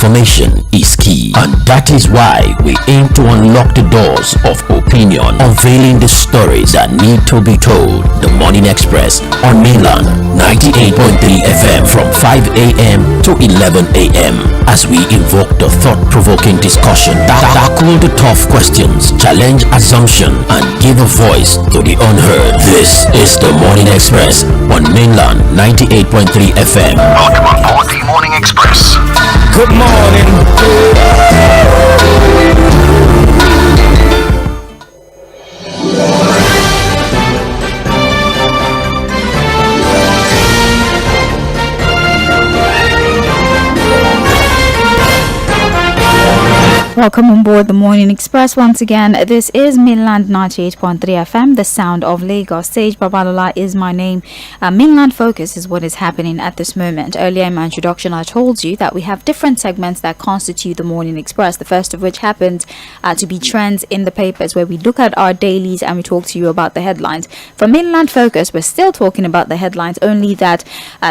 Information is key, and that is why we aim to unlock the doors of opinion, unveiling the stories that need to be told. The Morning Express on Mainland 98.3 FM from 5 a.m. to 11 a.m. as we invoke the thought-provoking discussion, tackle the tough questions, challenge assumption, and give a voice to the unheard. This is the Morning Express on Mainland 98.3 FM. Welcome on board the Morning Express. Good morning. Welcome on board the Morning Express once again. This is Mainland 98.3 FM, the sound of Lagos. Sage Babalola is my name. Mainland Focus is what is happening at this moment. Earlier in my introduction, I told you that we have different segments that constitute the Morning Express. The first of which happens to be trends in the papers, where we look at our dailies and we talk to you about the headlines. For Mainland Focus, we're still talking about the headlines, only that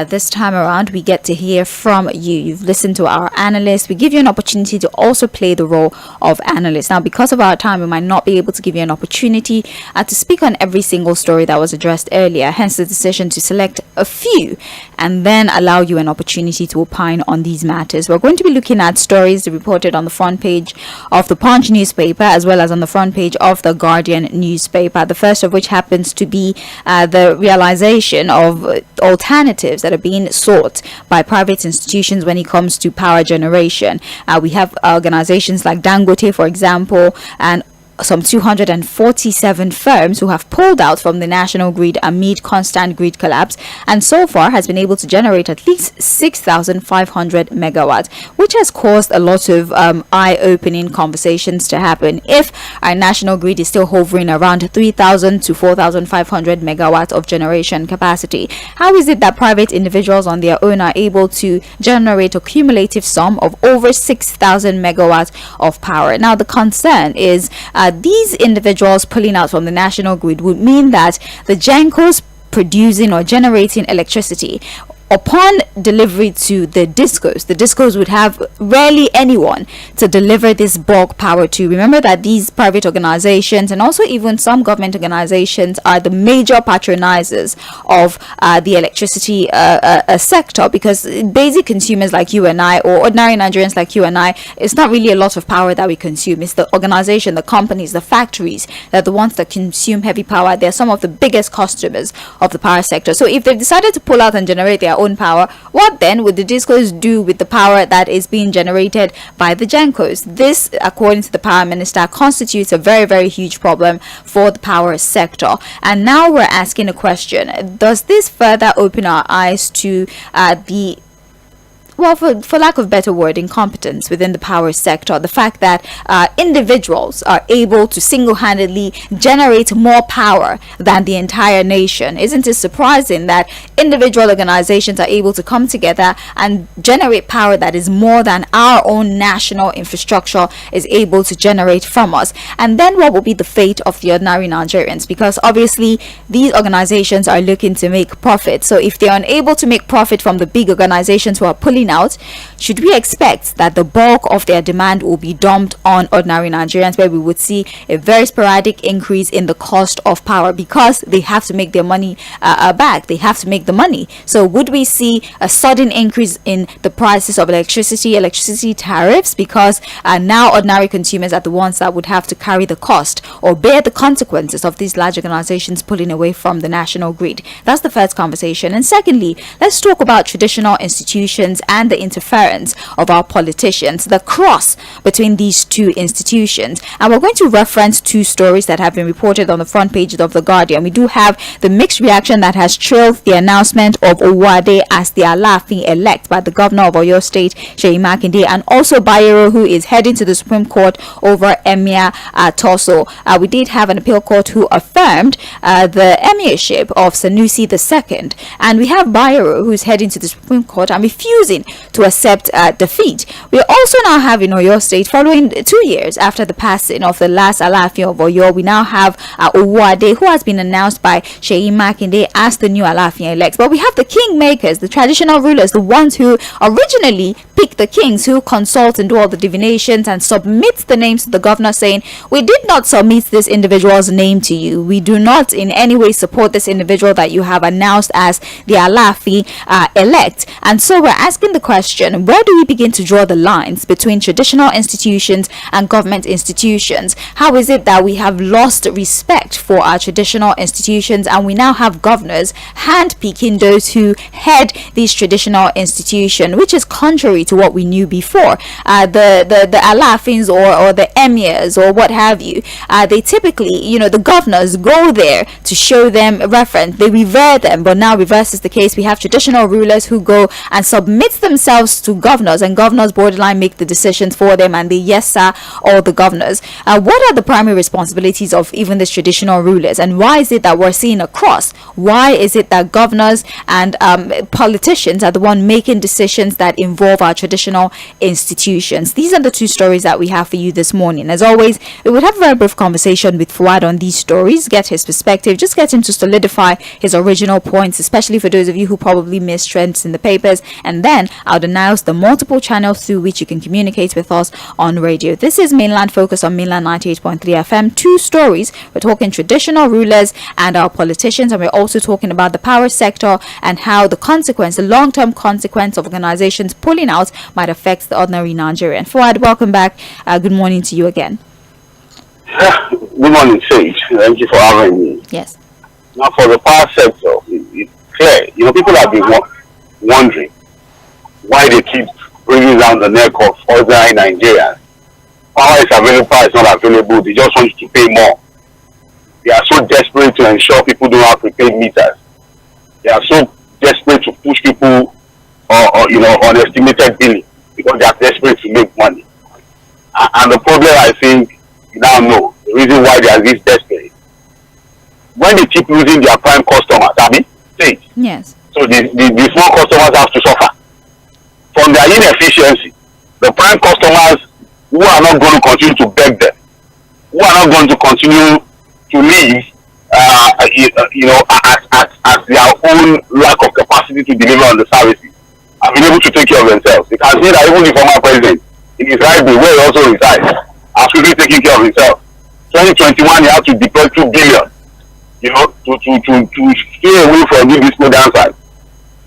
this time around we get to hear from you. You've listened to our analysts. We give you an opportunity to also play the role of analysts. Now, because of our time, we might not be able to give you an opportunity to speak on every single story that was addressed earlier, hence the decision to select a few and then allow you an opportunity to opine on these matters. We're going to be looking at stories reported on the front page of the Punch newspaper as well as on the front page of the Guardian newspaper, the first of which happens to be the realization of alternatives that are being sought by private institutions when it comes to power generation. We have organizations like Dangote, for example, and some 247 firms who have pulled out from the national grid amid constant grid collapse, and so far has been able to generate at least 6,500 megawatts, which has caused a lot of eye-opening conversations to happen. If our national grid is still hovering around 3,000 to 4,500 megawatts of generation capacity, how is it that private individuals on their own are able to generate a cumulative sum of over 6,000 megawatts of power? Now, the concern is these individuals pulling out from the national grid would mean that the GENCOs producing or generating electricity upon delivery to the discos would have rarely anyone to deliver this bulk power to. Remember that these private organizations and also even some government organizations are the major patronizers of the electricity sector, because basic consumers like you and I, or ordinary Nigerians like you and I, it's not really a lot of power that we consume. It's the organization, the companies, the factories that are the ones that consume heavy power. They're some of the biggest customers of the power sector. So if they've decided to pull out and generate their own power, what then would the discos do with the power that is being generated by the GENCOs? This, according to the power minister, constitutes a very, very huge problem for the power sector. And now we're asking a question: does this further open our eyes to for lack of better word, incompetence within the power sector? The fact that individuals are able to single-handedly generate more power than the entire nation. Isn't it surprising that individual organizations are able to come together and generate power that is more than our own national infrastructure is able to generate from us? And then what will be the fate of the ordinary Nigerians? Because obviously these organizations are looking to make profit. So if they're unable to make profit from the big organizations who are pulling out, should we expect that the bulk of their demand will be dumped on ordinary Nigerians, where we would see a very sporadic increase in the cost of power because they have to make their money back? They have to make the money. So would we see a sudden increase in the prices of electricity tariffs, because now ordinary consumers are the ones that would have to carry the cost or bear the consequences of these large organizations pulling away from the national grid? That's the first conversation. And secondly, let's talk about traditional institutions and the interference of our politicians, the cross between these two institutions. And we're going to reference two stories that have been reported on the front page of the Guardian. We do have the mixed reaction that has trailed the announcement of Owade as the Alaafin-elect by the governor of Oyo State, Seyi Makinde, and also Bayero, who is heading to the Supreme Court over Emir Toso. We did have an appeal court who affirmed the emirship of Sanusi II, and we have Bayero, who's heading to the Supreme Court and refusing to accept defeat. We also now have in Oyo State, following 2 years after the passing of the last Alaafin of Oyo, we now have Owode, who has been announced by Seyi Makinde as the new Alaafin elect. But we have the kingmakers, the traditional rulers, the ones who originally pick the kings, who consult and do all the divinations and submit the names to the governor, saying, we did not submit this individual's name to you. We do not in any way support this individual that you have announced as the Alaafin elect. And so we're asking the question, where do we begin to draw the lines between traditional institutions and government institutions? How is it that we have lost respect for our traditional institutions, and we now have governors hand-picking those who head these traditional institutions, which is contrary to what we knew before? The Alaafins or the emirs or what have you, they typically, the governors go there to show them reference, they revere them. But now reverse is the case. We have traditional rulers who go and submit themselves to governors, and governors borderline make the decisions for them, and they yes sir all the governors. What are the primary responsibilities of even these traditional rulers, and why is it that we're seeing a cross? Why is it that governors and politicians are the one making decisions that involve our traditional institutions? These are the two stories that we have for you this morning. As always, we would have a very brief conversation with Fuad on these stories, get his perspective, just get him to solidify his original points, especially for those of you who probably missed trends in the papers, and then I'll announce the multiple channels through which you can communicate with us on radio. This is Mainland Focus on Mainland 98.3 FM. Two stories. We're talking traditional rulers and our politicians, and we're also talking about the power sector and how the long-term consequence of organizations pulling out might affect the ordinary Nigerian. Fuad, welcome back. Good morning to you again. Good morning, Sage. Thank you for having me. Yes. Now, for the power sector, it's clear. People have been wondering why they keep bringing down the neck of ordinary Nigerians. Power is available, power is not available. They just want you to pay more. They are so desperate to ensure people don't have prepaid meters. They are so desperate to push people on estimated billing because they are desperate to make money. And the problem, I think, you now know the reason why they are this desperate. When they keep losing their prime customers, yes. So the small customers have to suffer from their inefficiency. The prime customers who are not going to continue to beg them, who are not going to continue to live, as their own lack of capacity to deliver on the services, have been able to take care of themselves. You can see that even the former president, in his right way, where he also resides, has really taken care of himself. 2021, he had to deploy 2 billion, to stay away from this modern side.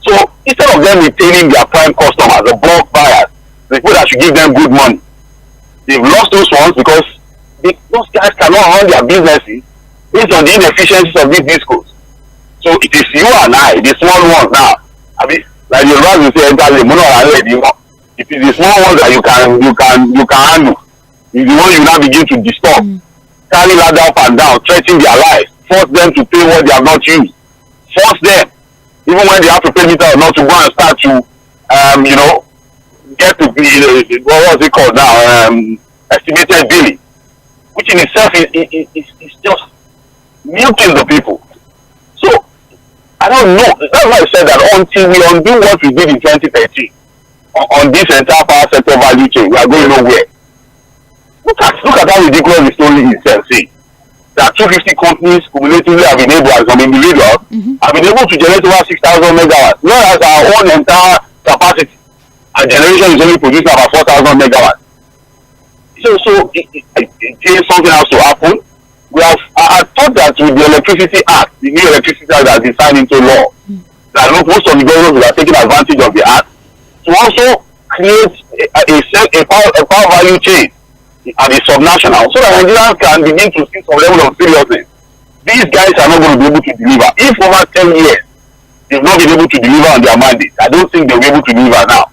So instead of them retaining their prime customers, the bulk buyers, the people that should give them good money, they've lost those ones because those guys cannot run their businesses based on the inefficiencies of these discos. So it is you and I, the small ones now. Like the Yoruba will say, it is the small ones that you can handle. It's the one you now begin to disturb, carry ladder up and down, threaten their lives, force them to pay what they have not used, force them, even when they have to pay meter or not, to go and start to, get to what was it called now, estimated billing, which in itself is just milking the people. So I don't know. That's why I said that until we undo what we did in 2013 on this entire power sector value chain, we are going nowhere. Look at how ridiculous the story is. That 250 companies cumulatively have been able, as some individuals, have been able to generate over 6,000 megawatts, whereas our own entire capacity and generation is only producing about 4,000 megawatts. So something has to happen. I thought that with the Electricity Act, the new Electricity Act has been signed into law, that most of the governments are taking advantage of the act to also create a power value chain at the subnational, so that Nigerians can begin to see some level of seriousness. These guys are not going to be able to deliver. If over 10 years they've not been able to deliver on their mandate, I don't think they'll be able to deliver now.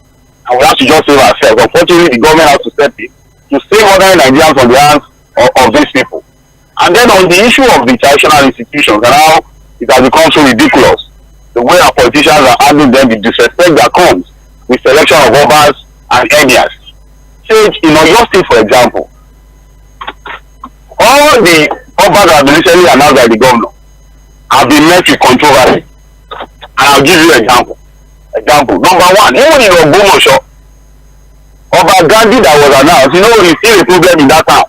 And we have to just save ourselves. Unfortunately, the government has to step in to save ordinary Nigerians from the hands of these people. And then on the issue of the traditional institutions and how it has become so ridiculous, the way our politicians are handling them, the disrespect that comes with selection of obas and emirs. In Oyo State, for example, all the obas that have been recently announced by the governor have been met with controversy. And I'll give you an example. Example. Number one, even in Ogbomosho, Oba Gandhi that was announced, it's still a problem in that town.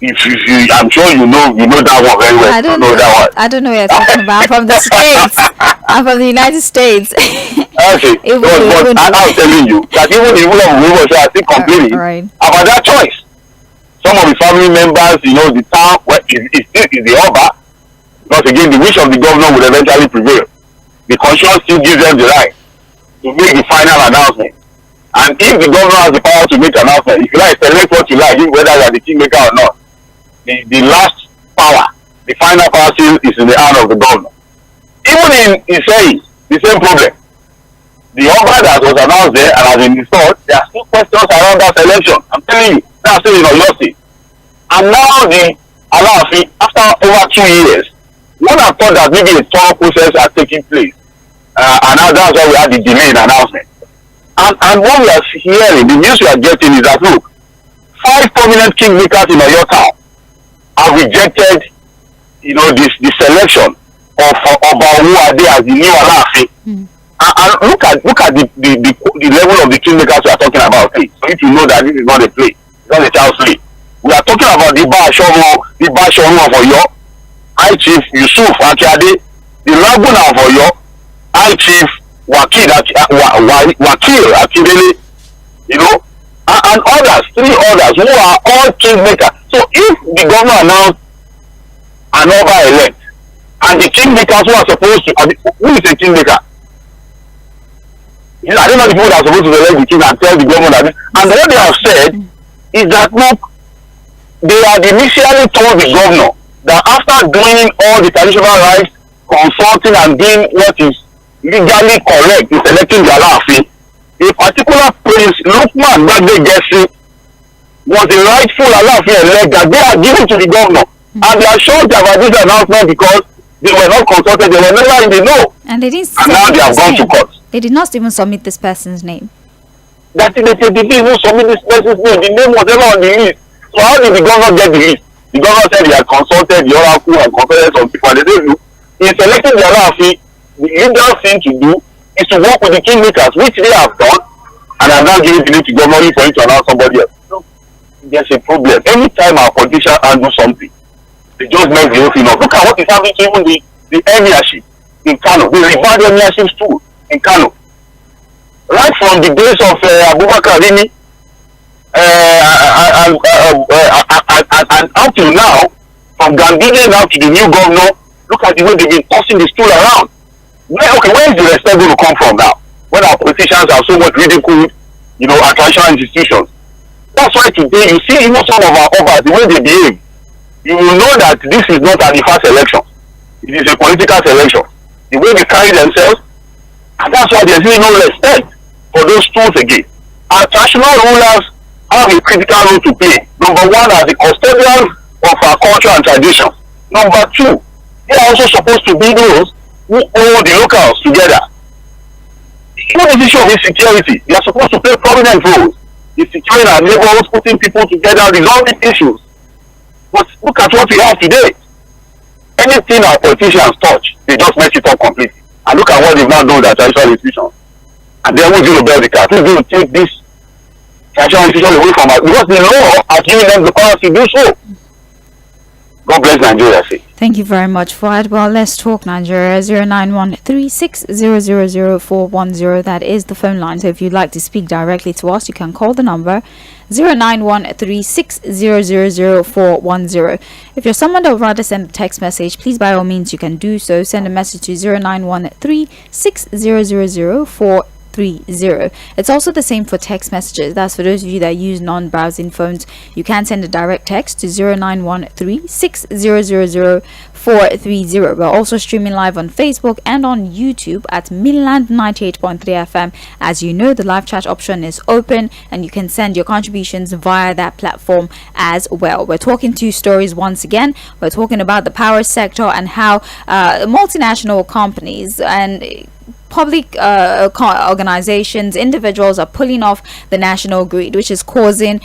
If I'm sure you know that one very well. I don't know that one. I don't know what you're talking about. I'm from the States. I'm from the United States. Okay. But I'm telling you that even the ruler of Ogbomosho are still complaining about that choice. Some of the family members, the town is the Oba, because again the wish of the governor will eventually prevail. The conscience still gives them the right to make the final announcement. And if the governor has the power to make an announcement, if you like, select what you like, whether you are the kingmaker or not, the last power, the final power still is in the hand of the governor. Even in Mसँɪ, the same problem. The Oba that was announced there and has been installed, there are still questions around that selection. I'm telling you, that's still in Oyo State. And now the Aláàfin, after over 2 years, one had thought that maybe a thorough process had taken place. And now that's why we had the delay in announcement. And what we are hearing, the news we are getting is that, look, 5 prominent kingmakers in Oyo town have rejected, the selection of Oba Owuade as the new Aláàfin. And look at the level of the kingmakers we are talking about. So if you know that this is not a play, it's not a child's play. We are talking about the Bashoru of Oyo, High Chief Yusuf Akiade, the Laguna of Oyo, High Chief Wakil Akindele, and others, 3 others who are all kingmakers. So if the governor announced an Oba elect, and the kingmakers who are supposed to, who is a kingmaker? I don't know the people that are supposed to elect the king and tell the governor that. And what they have said is that, look, they had initially told the governor that after doing all the traditional rites, consulting and doing what is legally correct in selecting the Aláàfin, a particular prince, Lukman Gbagbe was the rightful Aláàfin elect that they had given to the governor. And they are shown to have this announcement because they were not consulted, they were never in the know. And they didn't. And now they have gone to court. They did not even submit this person's name. That they didn't even submit this person's name. The name was never on the list. So how did the governor get the list? The governor said he had consulted the oracle and consulted some people. And they said, in selecting the Aláàfin, the legal thing to do is to work with the kingmakers, which they have done, and have now given the name to governor for him to announce somebody else. So there's a problem. Anytime our politicians handle something, they just make the whole thing up. Look at what is happening to even the emirship in Kano. They revered the emirship too in Kano. Right from the days of Abubakar Rimi and up till now, from Gandhi now to the new governor, look at the way they've been tossing the stool around. Where is the respect going to come from now? When our politicians are so much ridiculed, our traditional institutions. That's why today you see even some of our Obas, the way they behave, you will know that this is not an first election. It is a political selection. The way they carry themselves, and that's why there's really no respect for those tools again. Our traditional rulers have a critical role to play. Number one, as the custodians of our culture and traditions. Number two, they are also supposed to be those who hold the locals together. Even the issue of insecurity, they are supposed to play prominent roles in securing our neighborhoods, putting people together, resolving issues. But look at what we have today. Anything our politicians touch, they just mess it up completely. And look at what they've now done with our traditional institutions. And then who's going to build the car? Who's going to take this traditional institution away from us? Because the law has given them the power to do so. God bless Nigeria. Thank you very much for it. Well, let's talk Nigeria. 09136000410. That is the phone line. So if you'd like to speak directly to us, you can call the number 09136000410. If you're someone that would rather send a text message, please by all means you can do so. Send a message to 09136000410. It's also the same for text messages. That's for those of you that use non-browsing phones. You can send a direct text to 09136000430. We're also streaming live on Facebook and on YouTube at Mainland 98.3 FM. As you know, the live chat option is open and you can send your contributions via that platform as well. We're talking 2 stories once again. We're talking about the power sector and how multinational companies and public organizations, individuals are pulling off the national grid, which is causing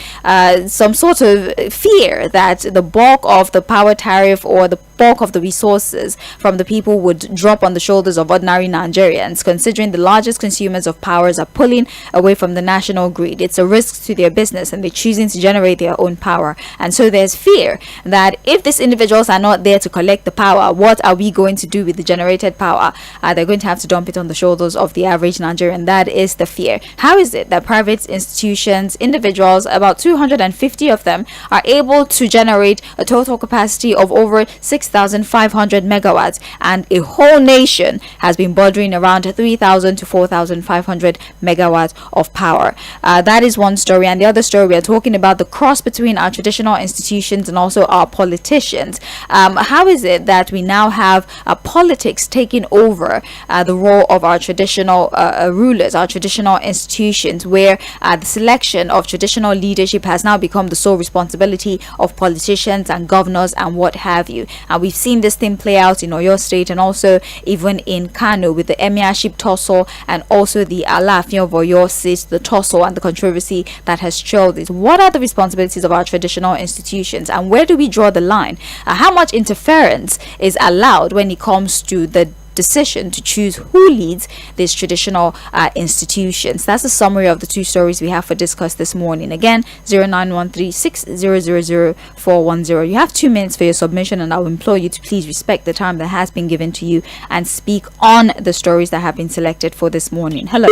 some sort of fear that the bulk of the power tariff or the bulk of the resources from the people would drop on the shoulders of ordinary Nigerians, considering the largest consumers of powers are pulling away from the national grid. It's a risk to their business and they're choosing to generate their own power. And so there's fear that if these individuals are not there to collect the power, what are we going to do with the generated power? They're going to have to dump it on the shoulders of the average Nigerian. That is the fear. How is it that private institutions, individuals, about 250 of them, are able to generate a total capacity of over 6,500 megawatts, and a whole nation has been bordering around 3,000 to 4,500 megawatts of power? That is one story. And the other story, we are talking about the cross between our traditional institutions and also our politicians. How is it that we now have politics taking over the role of our traditional rulers, our traditional institutions, where the selection of traditional leadership has now become the sole responsibility of politicians and governors and what have you? And we've seen this thing play out in Oyo State and also even in Kano with the Emirship tussle and also the Alaafin of Oyo State, the tussle and the controversy that has trailed it. What are the responsibilities of our traditional institutions, and where do we draw the line? How much interference is allowed when it comes to the decision to choose who leads these traditional institutions? That's a summary of the two stories we have for discuss this morning. Again, 091360000410. You have 2 minutes for your submission, and I'll implore you to please respect the time that has been given to you and speak on the stories that have been selected for this morning. Hello.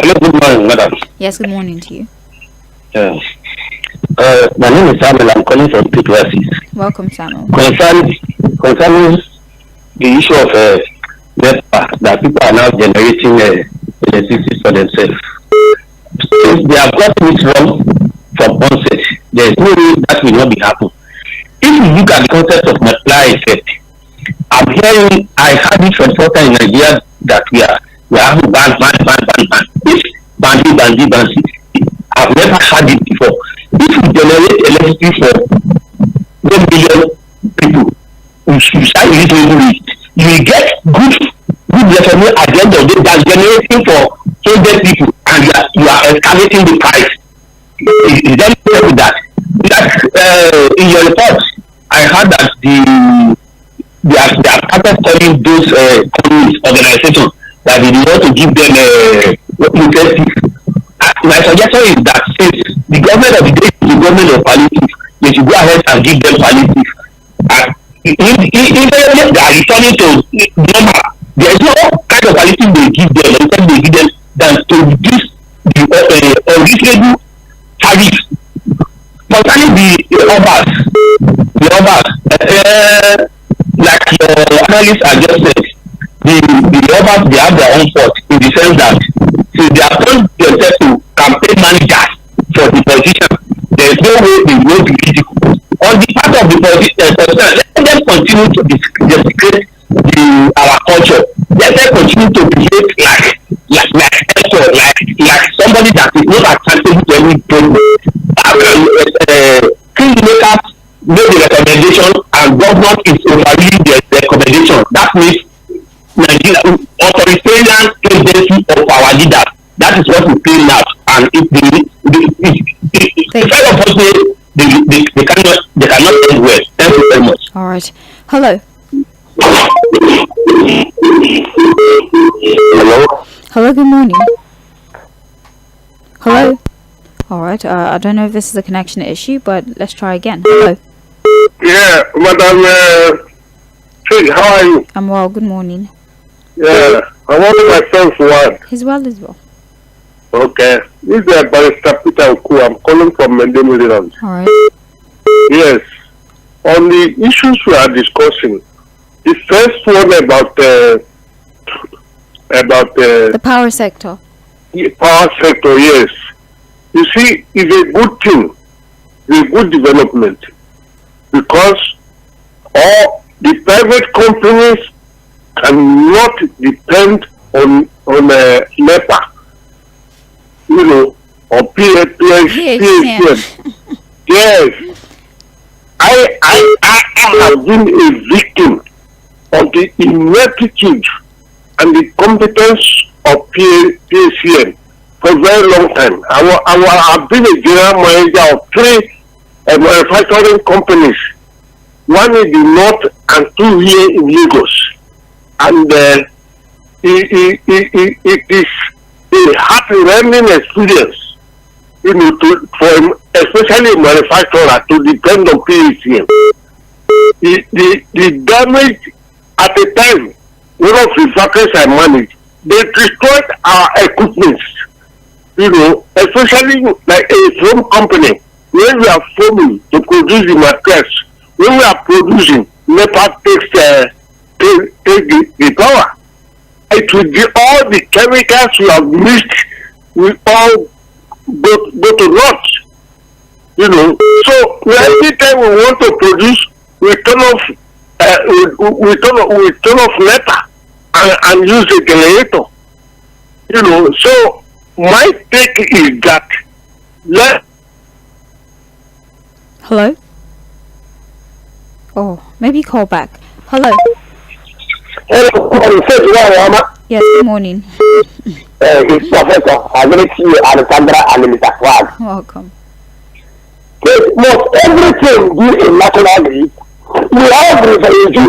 Hello, good morning, madam. Yes, good morning to you. My name is Samuel. I'm calling from Tğᴇ. Welcome, Samuel. Concerning the issue of NEPA, that people are now generating electricity for themselves. Since they have gotten it wrong from onset, there is no way that will not be happening. If you look at the concept of multiplier effect, I heard it from first time in Nigeria that we are having ban. If bandy. I've never had it before. If you generate electricity for 1 billion people, you start using it, you will get good revenue at the end of the day that's generating for 100 people, and you are escalating the price. Is that with that? In your report, I heard that they have started calling those organizations that they want to give them incentives. My suggestion is that since the government of the day is the government of palliative, they should go ahead and give them palliative. If they are returning to normal, there is no kind of palliative they give them, than to reduce the unreasonable tariff. Concerning the others, like your analysts have just said, the others, they have their own fault in the sense that since they have turned themselves to campaign managers for the politician, there is no way they will be critical. On the part of the politician, let them continue to desecrate our culture. Let them continue to behave like somebody that is not accountable to any problem. Kingmakers made the recommendation and government is overruling the recommendation. That means Nigeria authoritarian tendency of our leaders. That is what we feel now. And if kind of person they cannot end well. Thank you very much. All right. Hello. Hello, good morning. Hello. All right. I don't know if this is a connection issue, but let's try again. Hello. Yeah, Madam how are you? I'm well. Good morning. Yeah, I want my son's word. He's well as well. Okay. This is Barrister Peter Oku. I'm calling from Maryland. All right. Yes. On the issues we are discussing, the first one about the power sector. The power sector, yes. You see, it's a good thing, it's a good development, because all the private companies cannot depend on NEPA, or PHCN. Yes. I have been a victim of the ineptitude and the competence of PHCN for a very long time. I've been a general manager of 3 manufacturing companies one in the north and two here in Lagos. And it is a heart-rending experience, especially a manufacturer, to depend on PHCN. The damage at the time, one of the factors I managed, they destroyed our equipment. Especially like a foam company, when we are foaming to produce the mattress, when we are producing, NEPA takes the power. It will be all the chemicals we have mixed, we all go to rot. So every time we want to produce, we turn off NEPA and use a generator. So my take is that Hello? Oh, maybe call back. Hello? Yes, good morning. It's Professor Aᴏɪʙᴏ Welcome. Most everything do in national grid. We have River Eju,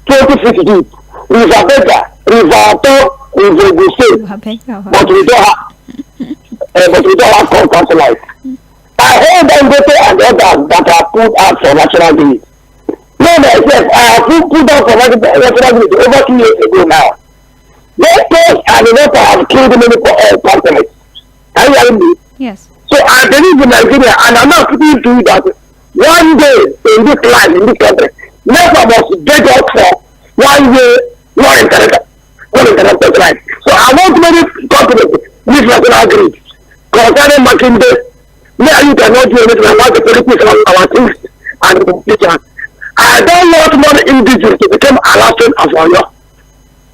26 deep, River Bega, River Fᴜဃᴜᴜ, but we don't have contact light. I heard them go to and others that are put out for national grid. No, myself, I have put out for national grid over 2 years ago now. Those things and the water have killed many continents. Can you hear me? Yes. So I believe in Nigeria, and I'm not putting to you that one day in this life, in this country, never must beg out for 1 year, non-interrupted life. So I want many companies with national grid concerning Makinde. Now you cannot do anything about the politics of our things and the politicians. I don't want more individuals to become Alasan of Oyo.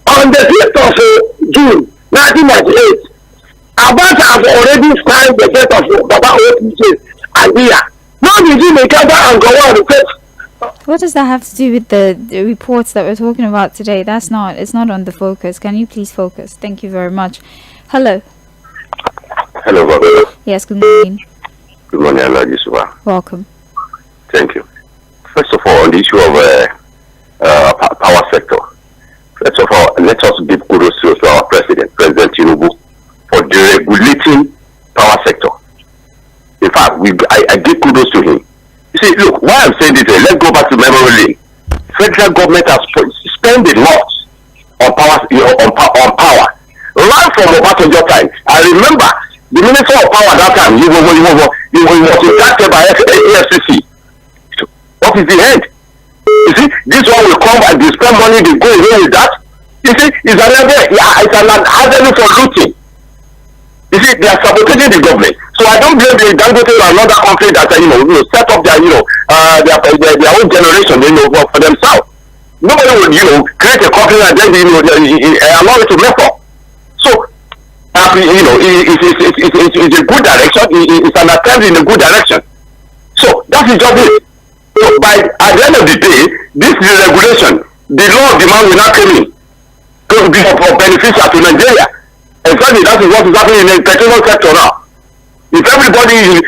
On the 5th of June 1998, Abbas have already signed the death of Baba Oyetunji and Dia. Now did you make and go on the first? What does that have to do with the reports that we're talking about today? It's not on the focus. Can you please focus? Thank you very much. Hello. Hello, Baba. Yes, good morning. Good morning, Alajisuwa. Welcome. Thank you. First of all, on the issue of power sector, first of all, let us give kudos to our President Tinubu, for deregulating power sector. In fact, I give kudos to him. You see, look, why I'm saying this, let's go back to memory lane. Federal government has spent a lot on power, on power. Right from Obasanjo time, I remember the Minister of Power at that time, he was impacted by AFCC. What is the end? You see, this one will come and they spend money, they go away with that. You see, it's an avenue for looting. You see, they are sabotaging the government. So I don't blame the Dangote or another country that set up their their own generation, for themselves. Nobody would create a company and then allow it to mess up. So it's a good direction. It's an attempt in a good direction. So that is just it. So at the end of the day, this regulation, the law of demand will not come in to be beneficial to Nigeria. Exactly, that is what is happening in the petroleum sector now. If everybody is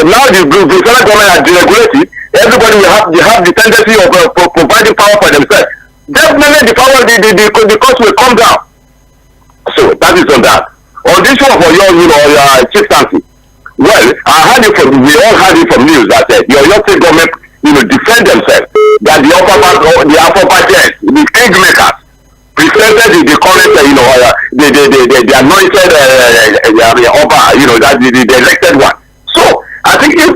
now the federal government has deregulated, everybody will have the tendency of providing power for themselves. Definitely the power, the cost will come down. So that is on that. On this one for your chieftaincy, well, we all heard it from news that your state government defend themselves, that the upper parties, the kingmakers, presented the current, the anointed that the elected one. So I think if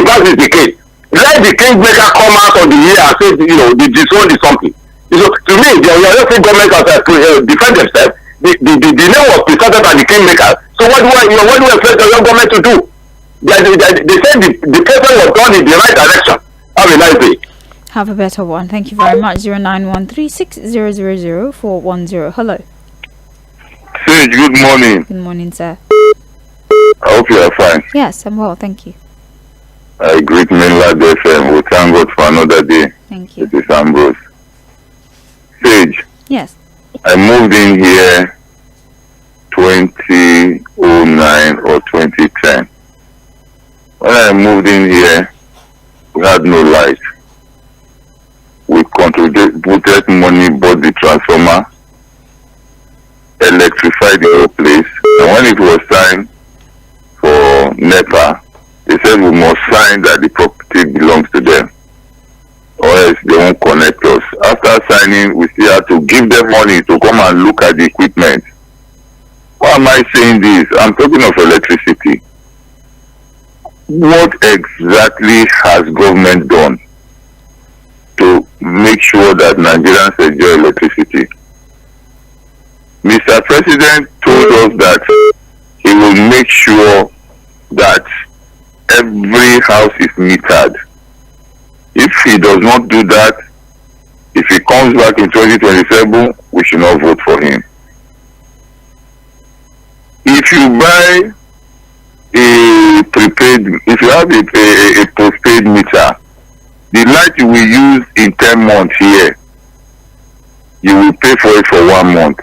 that is the case, let the kingmaker come out of the year and say, the disown is something. So to me, the state government has defend themselves. The name was presented by the kingmaker. So what do I expect the government to do? They said the paper was done in the right direction. Have a nice day. Have a better one. Thank you very much. 09136000410. Hello. Sage, good morning. Good morning, sir. I hope you are fine. Yes, I'm well. Thank you. I greet Mainland FM. We thank God for another day. Thank you. This is Ambrose. Sage. Yes. I moved in here 2009 or 2010. When I moved in here, we had no light. we contributed money, bought the transformer, electrified the whole place. And when it was time for NEPA, they said we must sign that the property belongs to them, or else they won't connect us. After signing, we still have to give them money to come and look at the equipment. Why am I saying this? I'm talking of electricity. What exactly has government done to make sure that Nigerians enjoy electricity? Mr. President told us that he will make sure that every house is metered. If he does not do that, if he comes back in 2027, we should not vote for him. If you buy a prepaid, if you have a postpaid meter, the light you will use in 10 months here, you will pay for it for 1 month.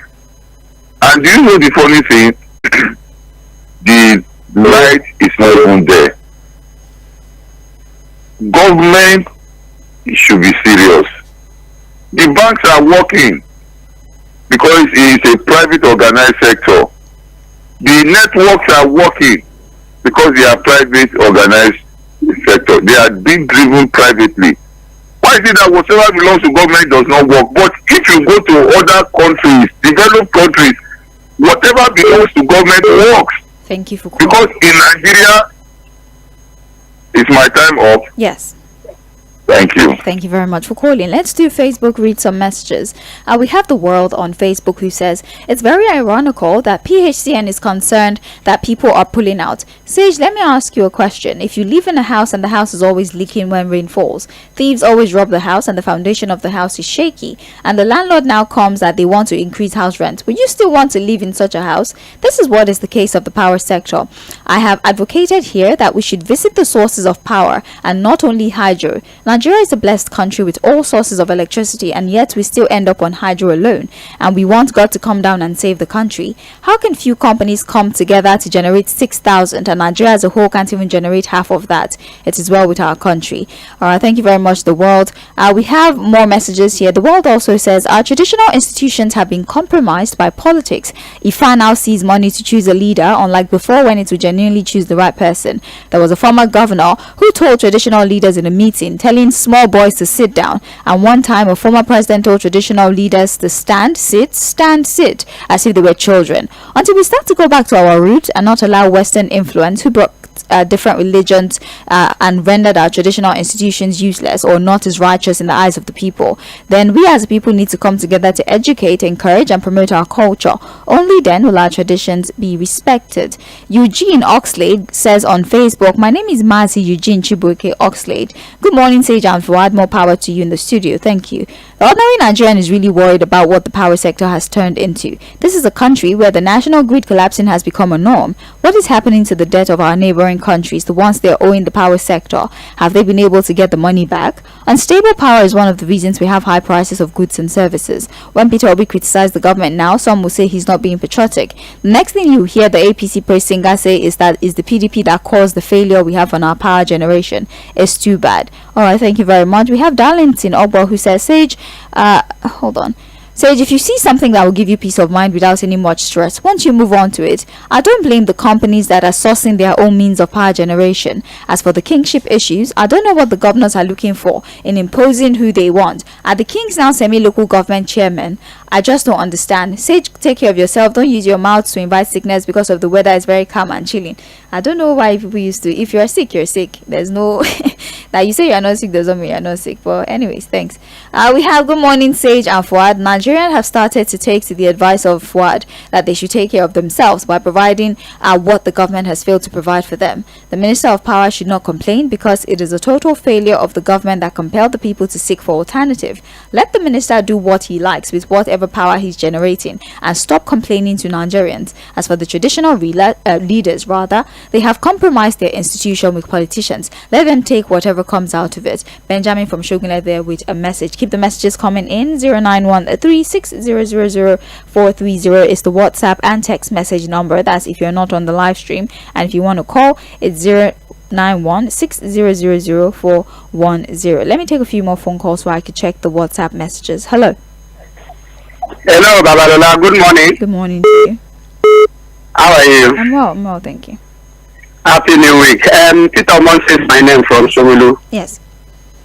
And do you know the funny thing? The light is not even there. Government should be serious. The banks are working because it is a private organized sector. The networks are working because they are private organized sector. They are being driven privately. Why is it that whatever belongs to government does not work? But if you go to other countries, developed countries, whatever belongs to government works. Thank you for calling. Because in Nigeria, is my time up? Yes. Thank you. Thank you very much for calling. Let's do Facebook, read some messages. We have The World on Facebook who says, it's very ironical that PHCN is concerned that people are pulling out. Sage, let me ask you a question. If you live in a house and the house is always leaking when rain falls, thieves always rob the house and the foundation of the house is shaky, and the landlord now comes that they want to increase house rent, will you still want to live in such a house? This is what is the case of the power sector. I have advocated here that we should visit the sources of power and not only hydro. Nigeria is a blessed country with all sources of electricity, and yet we still end up on hydro alone, and we want God to come down and save the country. How can few companies come together to generate 6,000 and Nigeria as a whole can't even generate half of that? It is well with our country. Thank you very much, The World. We have more messages here. The World also says our traditional institutions have been compromised by politics. Ifa now sees money to choose a leader, unlike before when it would genuinely choose the right person. There was a former governor who told traditional leaders in a meeting, telling small boys to sit down, and one time a former president told traditional leaders to stand, sit, as if they were children. Until we start to go back to our roots and not allow Western influence, who brought different religions and rendered our traditional institutions useless or not as righteous in the eyes of the people, then we as a people need to come together to educate, encourage and promote our culture. Only then will our traditions be respected. Eugene Oxlade says on Facebook, my name is Mazi Eugene Chibuike Oxlade. Good morning, Sage and Fuad. More power to you in the studio. Thank you. The ordinary Nigerian is really worried about what the power sector has turned into. This is a country where the national grid collapsing has become a norm. What is happening to the debt of our neighboring countries, the ones they are owing the power sector? Have they been able to get the money back? Unstable power is one of the reasons we have high prices of goods and services. When Peter Obi criticizes the government now, some will say he's not being patriotic. The next thing you hear the APC praise singer say is that is the PDP that caused the failure we have on our power generation. It's too bad. Alright, thank you very much. We have Darlington Ogbo who says, Sage, hold on. Sage, if you see something that will give you peace of mind without any much stress, once you move on to it, I don't blame the companies that are sourcing their own means of power generation. As for the kingship issues, I don't know what the governors are looking for in imposing who they want. Are the kings now semi-local government chairmen? I just don't understand. Sage, take care of yourself. Don't use your mouth to invite sickness because of the weather is very calm and chilling. I don't know why people used to, if you're sick, you're sick. There's no, that you say you're not sick doesn't mean you're not sick. But anyways, thanks. We have good morning, Sage and Fuad. Nigerians have started to take to the advice of Fuad that they should take care of themselves by providing what the government has failed to provide for them. The Minister of Power should not complain because it is a total failure of the government that compelled the people to seek for alternative. Let the minister do what he likes with whatever power he's generating and stop complaining to Nigerians. As for the traditional leaders, they have compromised their institution with politicians. Let them take whatever comes out of it. Benjamin from Shogunle there with a message. Keep the messages coming in. 09136000430 is the WhatsApp and text message number. That's if you're not on the live stream, and if you want to call, it's 09160000410. Let me take a few more phone calls so I can check the WhatsApp messages. Hello. Hello, Babalola. Good morning. Good morning to you. How are you? I'm well, thank you. Happy New Week. Peter Monson is my name from Somulu. Yes.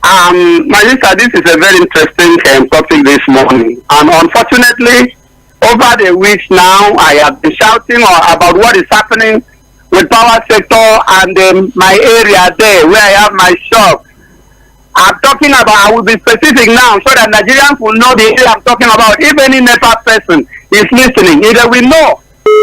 My sister, this is a very interesting topic this morning. And unfortunately, over the weeks now, I have been shouting about what is happening with power sector and my area there where I have my shop. I'm talking about, I will be specific now so that Nigerians will know the area I'm talking about. If any NEPA person is listening, either we know.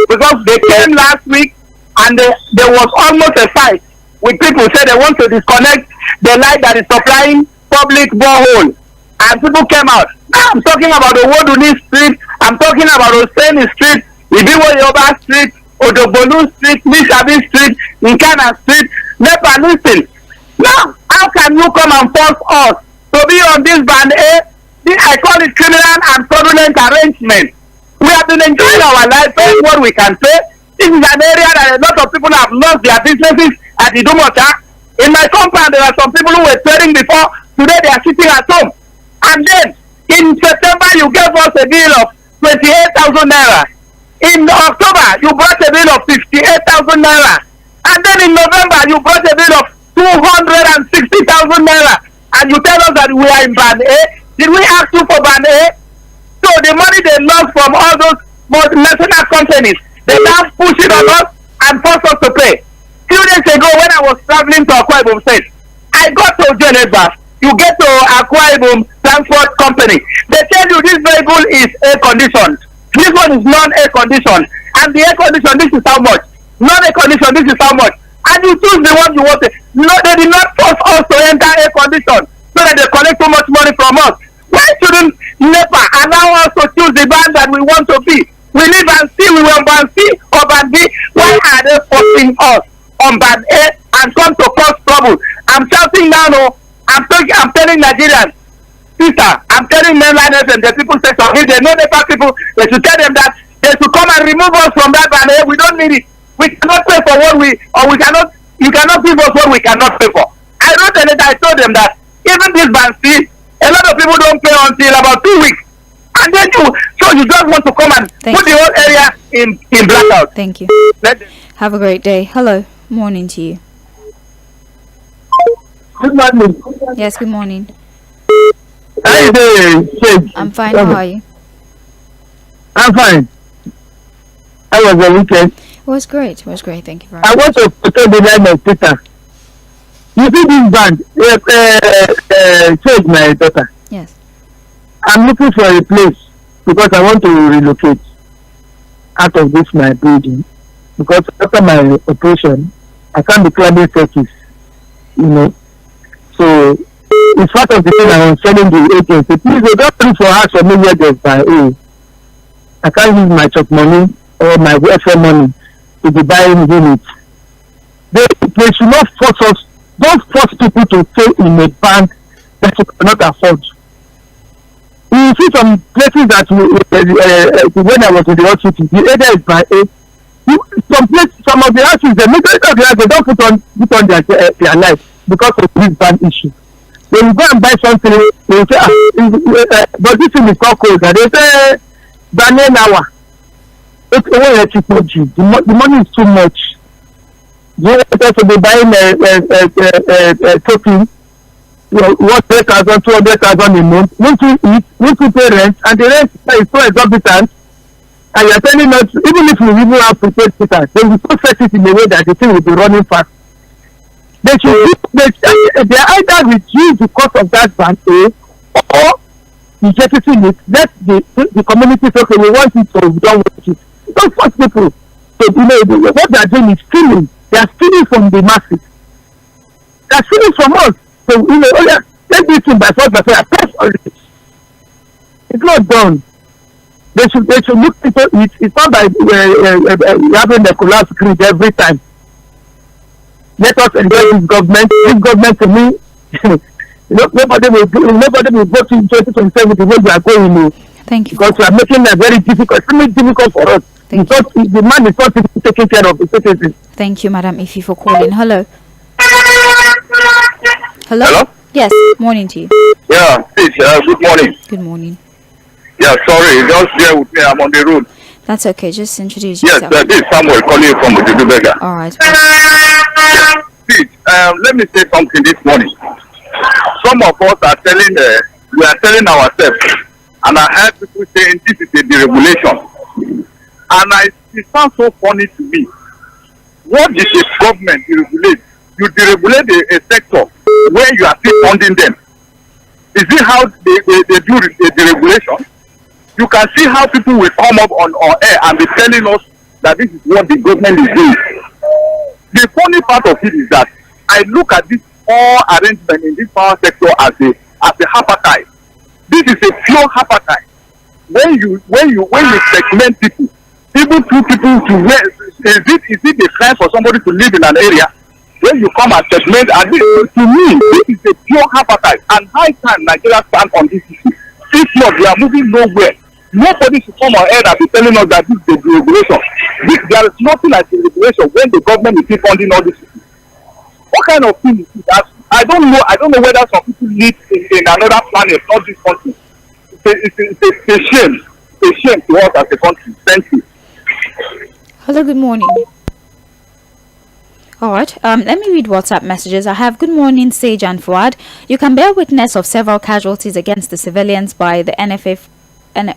Because they came last week and there was almost a fight with people who said they want to disconnect the light that is supplying public borehole. And people came out. Now I'm talking about the Woduni Street, I'm talking about Oseni Street, Ibiwo Yoba Street, Odobolu Street, Mishabi Street, Nkana Street. NEPA, listen. Now, how can you come and force us to be on this band A? I call it criminal and fraudulent arrangement. We have been enjoying our life, paying what we can pay. This is an area that a lot of people have lost their businesses at Idumota. In my compound, there are some people who were trading before. Today, they are sitting at home. And then, in September, you gave us a bill of 28,000 naira. In October, you brought a bill of 58,000 naira. And then in November, you brought a bill of 260,000 naira. And you tell us that we are in band A. Did we ask you for band A? So the money they lost from all those multinational companies, they now push it on us and force us to pay. Few days ago, when I was traveling to Akwa Ibom State, I got to JᴏɪR. You get to Akwa Ibom Transport Company. They tell you this vehicle is air conditioned. This one is non-air conditioned. And the air conditioned, this is how much. Non-air conditioned, this is how much. And you choose the one you want. No, they did not force us to enter air condition so that they collect so much money from us. Why shouldn't NEPA allow us to choose the band that we want to be? We live and see, we want band C or band B. Why are they forcing us on band A and come to cause trouble? I'm shouting now, no. I'm telling Nigerians, sister, I'm telling mainland and the people sector, if they know NEPA people, they should tell them that they should come and remove us from that band A. We don't need it. We cannot pay for what you cannot give us what we cannot pay for. I wrote a letter, I told them that even this band C, a lot of people don't pay until about 2 weeks. And then you just want to come and put the whole area in blackout. Thank you. Have a great day. Hello. Morning to you. Good morning. Yes, good morning. How are you doing? I'm fine. How are you? I'm fine. How was the weekend? It was great. Thank you very much. I want to tell the line of Peter. You see this band, Save my daughter. Yes. I'm looking for a place because I want to relocate out of this my building. Because after my operation, I can't be climbing staircases, So it's part of the thing I was telling the agency. Please, they don't look for house for me where there's by A. I can't use my chop money or my welfare money to be buying units. They should not force us. Don't force people to stay in a band that you cannot afford. You see some places that when I was in the hospital, the area is by A. Some of the houses, the majority of the houses, they don't put on their life because of this band issue. They will go and buy something, they will say, but this thing is called cold. They say, Banana hour. It's only a cheap budget. The money is too much. You want us to be buying a token, what 3,000, 200,000 a month. Once you eat, once you pay rent, and the rent is so exorbitant, and you're telling us, even if we even have prepaid fitters, they will so set it in a way that the thing will be running fast. They are either reduce the cost of that band A, or injecting it. Let the community say, okay, we want it or we don't want it. Don't force people. So, what they are doing is stealing. They are stealing from the masses. They are stealing from us. So, take this thing by force, by fire. Press on it. It's not done. They should look into it. It's not by having the collapse grid every time. Let us enjoy this government. This government, to me, nobody will vote in 2027 the way we are going. Thank you. Because we are making it very difficult. It's really difficult for us. The man is not taking care of the citizens. Thank you, Madam Ifi, for calling. Hello. Hello? Hello? Yes, morning to you. Yeah, please, good morning. Good morning. Yeah, sorry, just bear with me. I'm on the road. That's okay. Just introduce Yes, yourself. this is Samuel calling you from Mᴏᴏᴏ. All right. Please, let me say something this morning. Some of us are telling, we are telling ourselves, and I heard people saying this is a deregulation. And it sounds so funny to me. What is the government deregulate? You deregulate a sector where you are still funding them. Is it how they do the deregulation? You can see how people will come up on air and be telling us that this is what the government is doing. The funny part of it is that I look at this all arrangement in this power sector as a hapatai. This is a pure hapatai. When you segment people, even two people to where is it a crime for somebody to live in an area? When you come and segment, and this, to me, this is a pure hapatai. And high time Nigeria stand on this issue. If not, we are moving nowhere. Nobody should come on air and be telling us that this is a deregulation. There is nothing like deregulation when the government is still funding all this. What kind of thing is it? I don't know whether some people live in another planet, not this country. It's a shame. It's a shame to us as a country. Thank you. Hello, good morning. All right, let me read WhatsApp messages. I have, good morning, Sage and Fuad. You can bear witness of several casualties against the civilians by the NFA.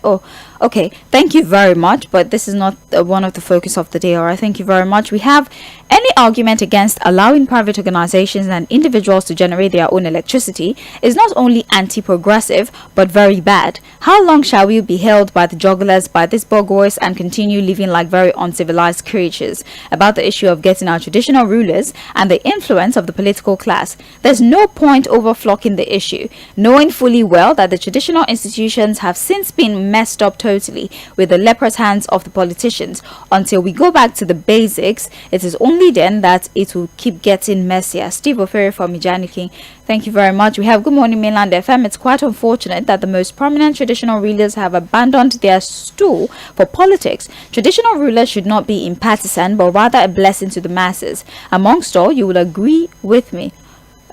Oh, okay, thank you very much, but this is not one of the focus of the day. All right, thank you very much. We have any argument against allowing private organizations and individuals to generate their own electricity is not only anti-progressive but very bad. How long shall we be held by the jugglers, by these bourgeois, and continue living like very uncivilized creatures? About the issue of getting our traditional rulers and the influence of the political class, there's no point overflocking the issue, knowing fully well that the traditional institutions have since been messed up totally with the leprous hands of the politicians. Until we go back to the basics, it is only then that it will keep getting messier. Steve Oferi from Ijaniking, thank you very much. We have, good morning, Mainland FM. It's quite unfortunate that the most prominent traditional rulers have abandoned their stool for politics. Traditional rulers should not be impartisan, but rather a blessing to the masses. Amongst all, you will agree with me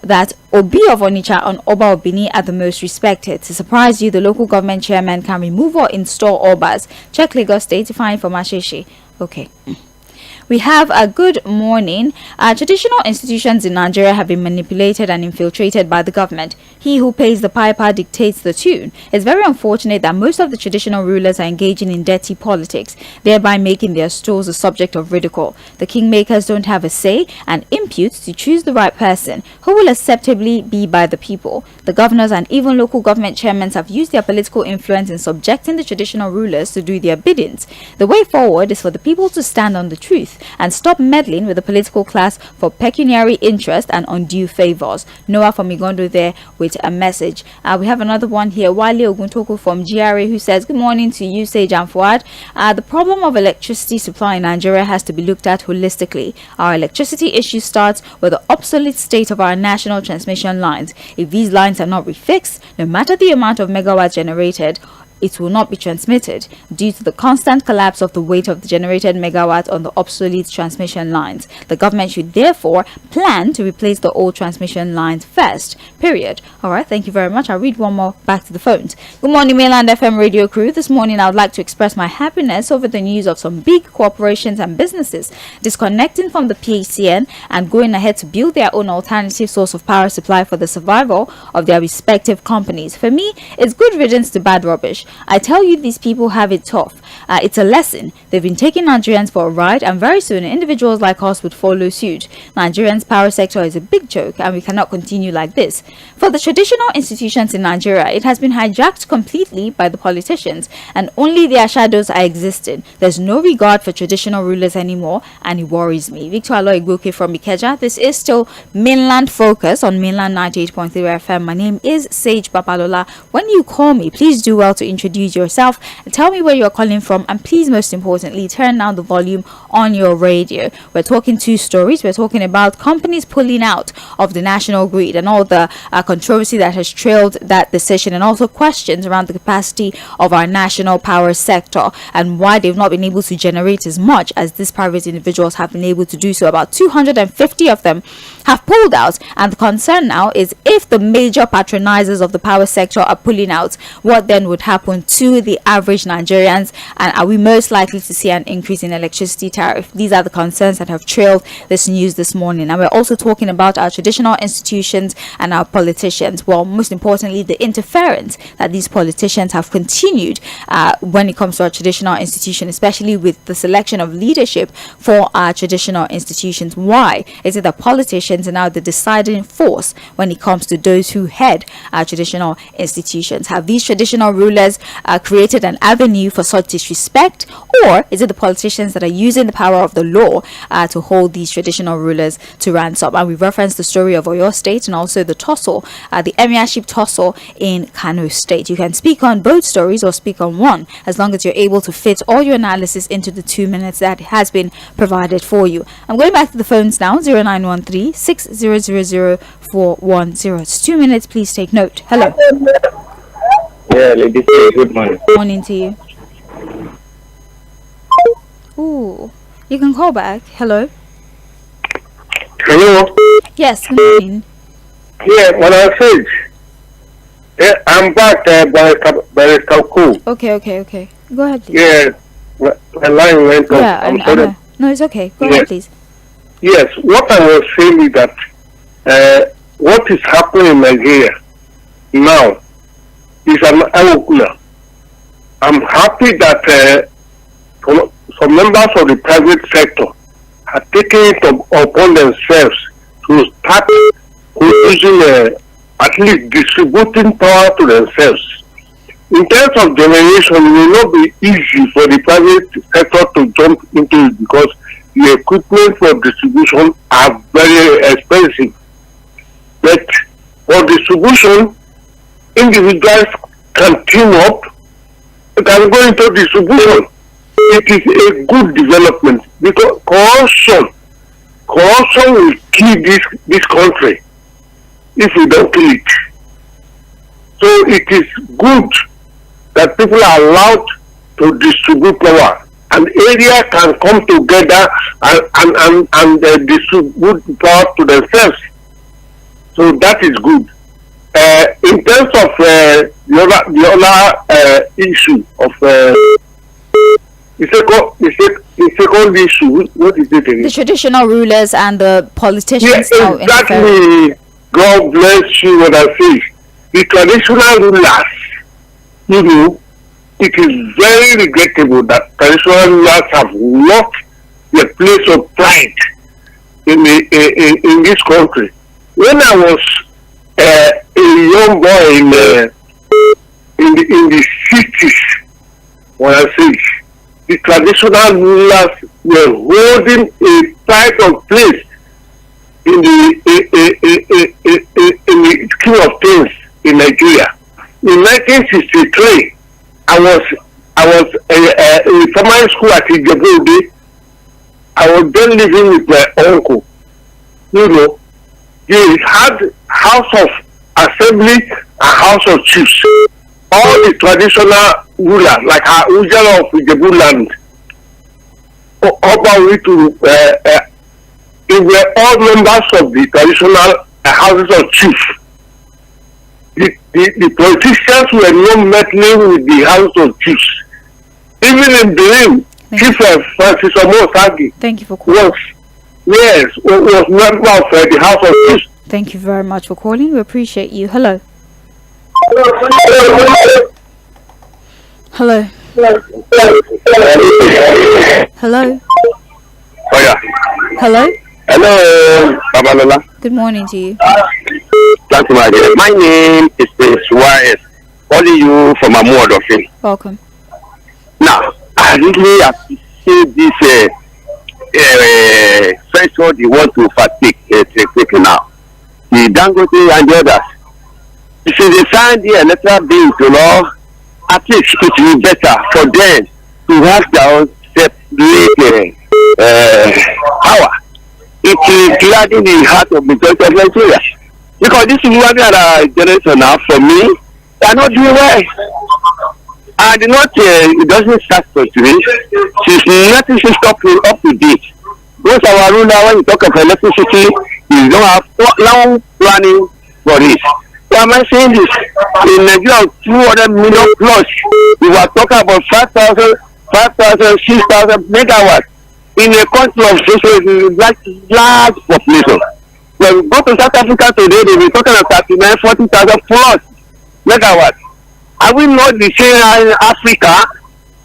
that Obi of Onitsha and Oba Obini are the most respected. To surprise you, the local government chairman can remove or install Obas. Check Lagos State, fine for Masheshi. Okay. We have a good morning. Traditional institutions in Nigeria have been manipulated and infiltrated by the government. He who pays the piper dictates the tune. It's very unfortunate that most of the traditional rulers are engaging in dirty politics, thereby making their stools a subject of ridicule. The kingmakers don't have a say and impute to choose the right person who will acceptably be by the people. The governors and even local government chairmen have used their political influence in subjecting the traditional rulers to do their biddings. The way forward is for the people to stand on the truth and stop meddling with the political class for pecuniary interest and undue favors. Noah from Igondo there with a message. We have another one here, Wale Oguntoko from GRA, who says, good morning to you, Sage and Fuad. The problem of electricity supply in Nigeria has to be looked at holistically. Our electricity issue starts with the obsolete state of our national transmission lines. If these lines are not refixed, no matter the amount of megawatts generated, it will not be transmitted due to the constant collapse of the weight of the generated megawatt on the obsolete transmission lines. The government should therefore plan to replace the old transmission lines first. Period. All right, thank you very much. I'll read one more back to the phones. Good morning, Mainland FM radio crew. This morning I would like to express my happiness over the news of some big corporations and businesses disconnecting from the PACN and going ahead to build their own alternative source of power supply for the survival of their respective companies. For me, it's good riddance to bad rubbish. I tell you, these people have it tough. It's a lesson. They've been taking Nigerians for a ride, and very soon individuals like us would follow suit. Nigerians' power sector is a big joke, and we cannot continue like this. For the traditional institutions in Nigeria, it has been hijacked completely by the politicians, and only their shadows are existing. There's no regard for traditional rulers anymore, and it worries me. Victor Aloigboke from Ikeja. This is still Mainland Focus on Mainland 98.3 FM. My name is Sage Babalola. When you call me, please do well to introduce yourself, tell me where you're calling from, and please, most importantly, turn down the volume on your radio. We're talking two stories. We're talking about companies pulling out of the national grid and all the controversy that has trailed that decision, and also questions around the capacity of our national power sector and why they've not been able to generate as much as these private individuals have been able to do so. About 250 of them have pulled out, and the concern now is if the major patronizers of the power sector are pulling out, what then would happen to the average Nigerians, and are we most likely to see an increase in electricity tariff? These are the concerns that have trailed this news this morning. And we're also talking about our traditional institutions and our politicians. Well, most importantly, the interference that these politicians have continued when it comes to our traditional institution, especially with the selection of leadership for our traditional institutions. Why is it that politicians are now the deciding force when it comes to those who head our traditional institutions? Have these traditional rulers created an avenue for such disrespect, or is it the politicians that are using the power of the law to hold these traditional rulers to ransom? And we've referenced the story of Oyo State and also the tussle, the emirship tussle in Kano State. You can speak on both stories or speak on one, as long as you're able to fit all your analysis into the 2 minutes that has been provided for you. I'm going back to the phones now. 0913 6000 410. It's 2 minutes. Please take note. Hello. Yeah, ladies, good morning. Morning to you. Ooh, you can call back. Hello. Hello. Yes, good morning. Yeah, when I said, yeah, I'm back by Kalku. Okay. Go ahead, please. Yeah, the line went off. Yeah, I'm sorry. no, it's okay. Go Yeah. ahead, please. Yes, what I was saying is that what is happening in Nigeria now is an eye-opener. I'm happy that some members of the private sector are taking it upon themselves to start producing, at least distributing power to themselves. In terms of generation, it will not be easy for the private sector to jump into it because the equipment for distribution are very expensive. But for distribution, individuals can team up and can go into distribution. It is a good development because corruption will kill this country if we don't kill it. So it is good that people are allowed to distribute power, and area can come together and distribute power to themselves. So that is good. In terms of the other issue of the second issue, what is it again? The traditional rulers and the politicians. Yeah, exactly. God bless you when I say the traditional rulers, it is very regrettable that traditional rulers have lost their place of pride in this country. When I was a young boy in the cities, when I say the traditional rulers were holding a pride of place in the scheme of things in Nigeria. In 1963, I was in primary school at Jᴏɪṛ. I was then living with my uncle. They had House of Assembly and House of Chiefs. All the traditional rulers, like Ujala of Ijebu land, they were all members of the traditional houses of chiefs. The politicians were not meddling with the house of chiefs. Even in Benin, Chief Francis Omosagi Thank you for calling. was member of the house of chiefs. Thank you very much for calling. We appreciate you. Hello. Hello. Hello. Oh yeah. Hello. Hello, Babalola. Good morning to you. Thank you, my dear. My name is M쏘ɪᴜ calling you from Amuodofin. Welcome. Now, I really appreciate this threshold you want to take now. The Dangote and the others. It is a sign the electoral being to law at least it will be better for them to have their own separate power. It is gladdening the heart of the majority of Nigeria. Because this is what generation now, for me, they are not doing well. And not, it doesn't start for today. Since nothing is up to date. Those our ruler, when you talk of electricity, you don't have long planning for it. So am I saying this? In Nigeria, 200 million plus, we were talking about 5,000, 6,000 megawatts in a country of large population. When we go to South Africa today, they will be talking about 39, 40,000 plus megawatts. Are we not the same in Africa?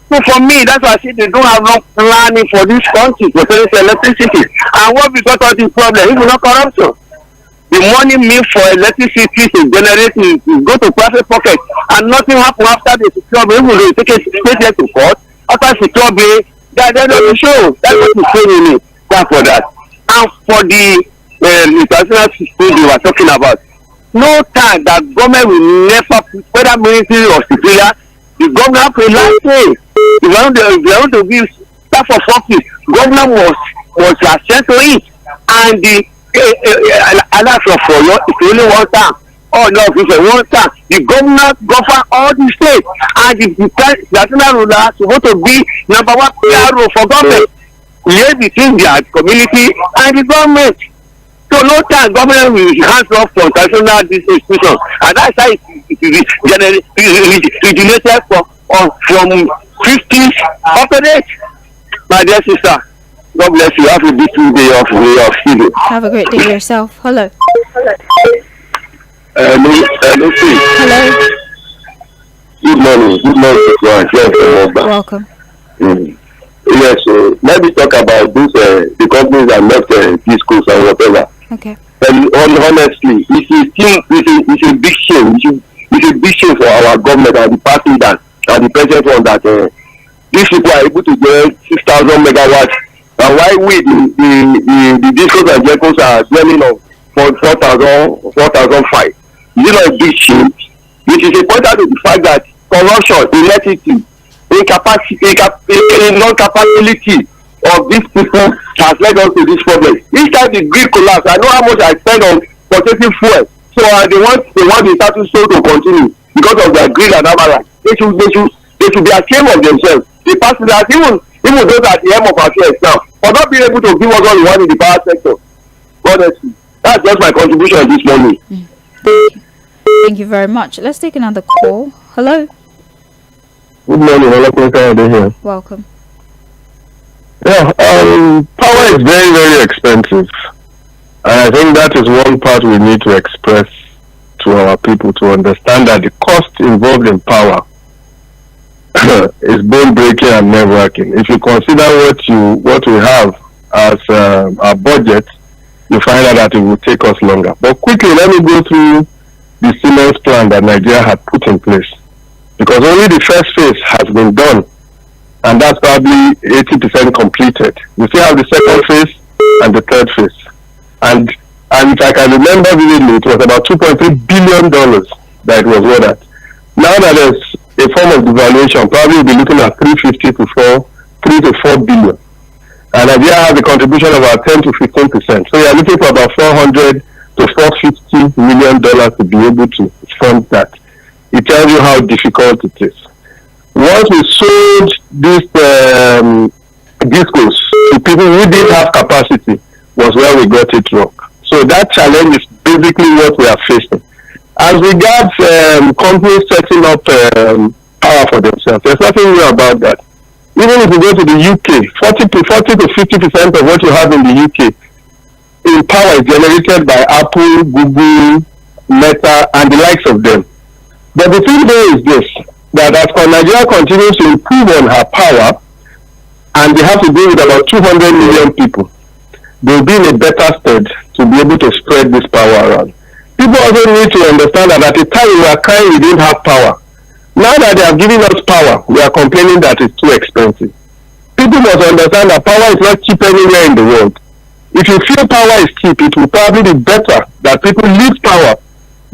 So for me, that's why I say they don't have no planning for this country for electricity. And what we got all this problem, it's not corruption. The money meant for electricity to generate is go to private pocket, and nothing happen after the secure bill. Even though they take it to court, after secure bill, they don't show. That's what we're saying. That's for that. And for the international system we were talking about, no time that government will never, whether military or civilian, the government will not say. If they want to give staff of office, government was assent to it, and the alert for you is only one time. Oh no, it's one time. The government govern all the states, and the national ruler is supposed to be number one PRO for government. Liaise between their community and the government. So no time government will hands off for international institutions, and that's how it is originated from 50s operate. My dear sister, God bless you. Have a beautiful day of freedom. Have a great day yourself. Hello. Hello. Good morning. Welcome. Yes, let me talk about this. The companies that left these schools and whatever. Okay. And honestly, it's a big shame. It's a big shame for our government and the party that and the present one that these people are able to get 6,000 megawatts. And why we the discos and Jekos are dwelling on 4,005. Is it not a big shame? It is important to the fact that corruption, ineptitude, non-capability of these people has led us to this problem. Each time the grid collapse, I know how much I spend on purchasing fuel. So they want the status quo to continue because of their greed and avarice. They should be ashamed of themselves. The person that even those at the end of our affairs now, for not being able to give us all we want in the power sector. Honestly, that's just my contribution this morning. Thank you very much. Let's take another call. Hello. Good morning. Here. Welcome. Yeah, power is very, very expensive. And I think that is one part we need to express to our people to understand that the cost involved in power is bone breaking and nerve-wracking. If you consider what we have as our budget, you find out that it will take us longer. But quickly, let me go through the Siemens plan that Nigeria had put in place, because only the first phase has been done, and that's probably 80% completed. We still have the second phase and the third phase, and if I can remember vividly, it was about $2.3 billion that it was worth at. Now that there's a form of devaluation, probably we'll be looking at 3 to 4 billion. And Nigeria has a contribution of about 10 to 15%. So we are looking for about $400 to $450 million to be able to fund that. It tells you how difficult it is. Once we sold these discos to people who didn't have capacity was where we got it wrong. So that challenge is basically what we are facing. As regards companies setting up power for themselves, there's nothing new about that. Even if you go to the UK, 40 to 50% of what you have in the UK in power is generated by Apple, Google, Meta, and the likes of them. But the thing there is this, that as Nigeria continues to improve on her power, and they have to deal with about 200 million people, they will be in a better stead to be able to spread this power around. People also need to understand that at the time we were crying we didn't have power. Now that they have given us power, we are complaining that it's too expensive. People must understand that power is not cheap anywhere in the world. If you feel power is cheap, it will probably be better that people leave power,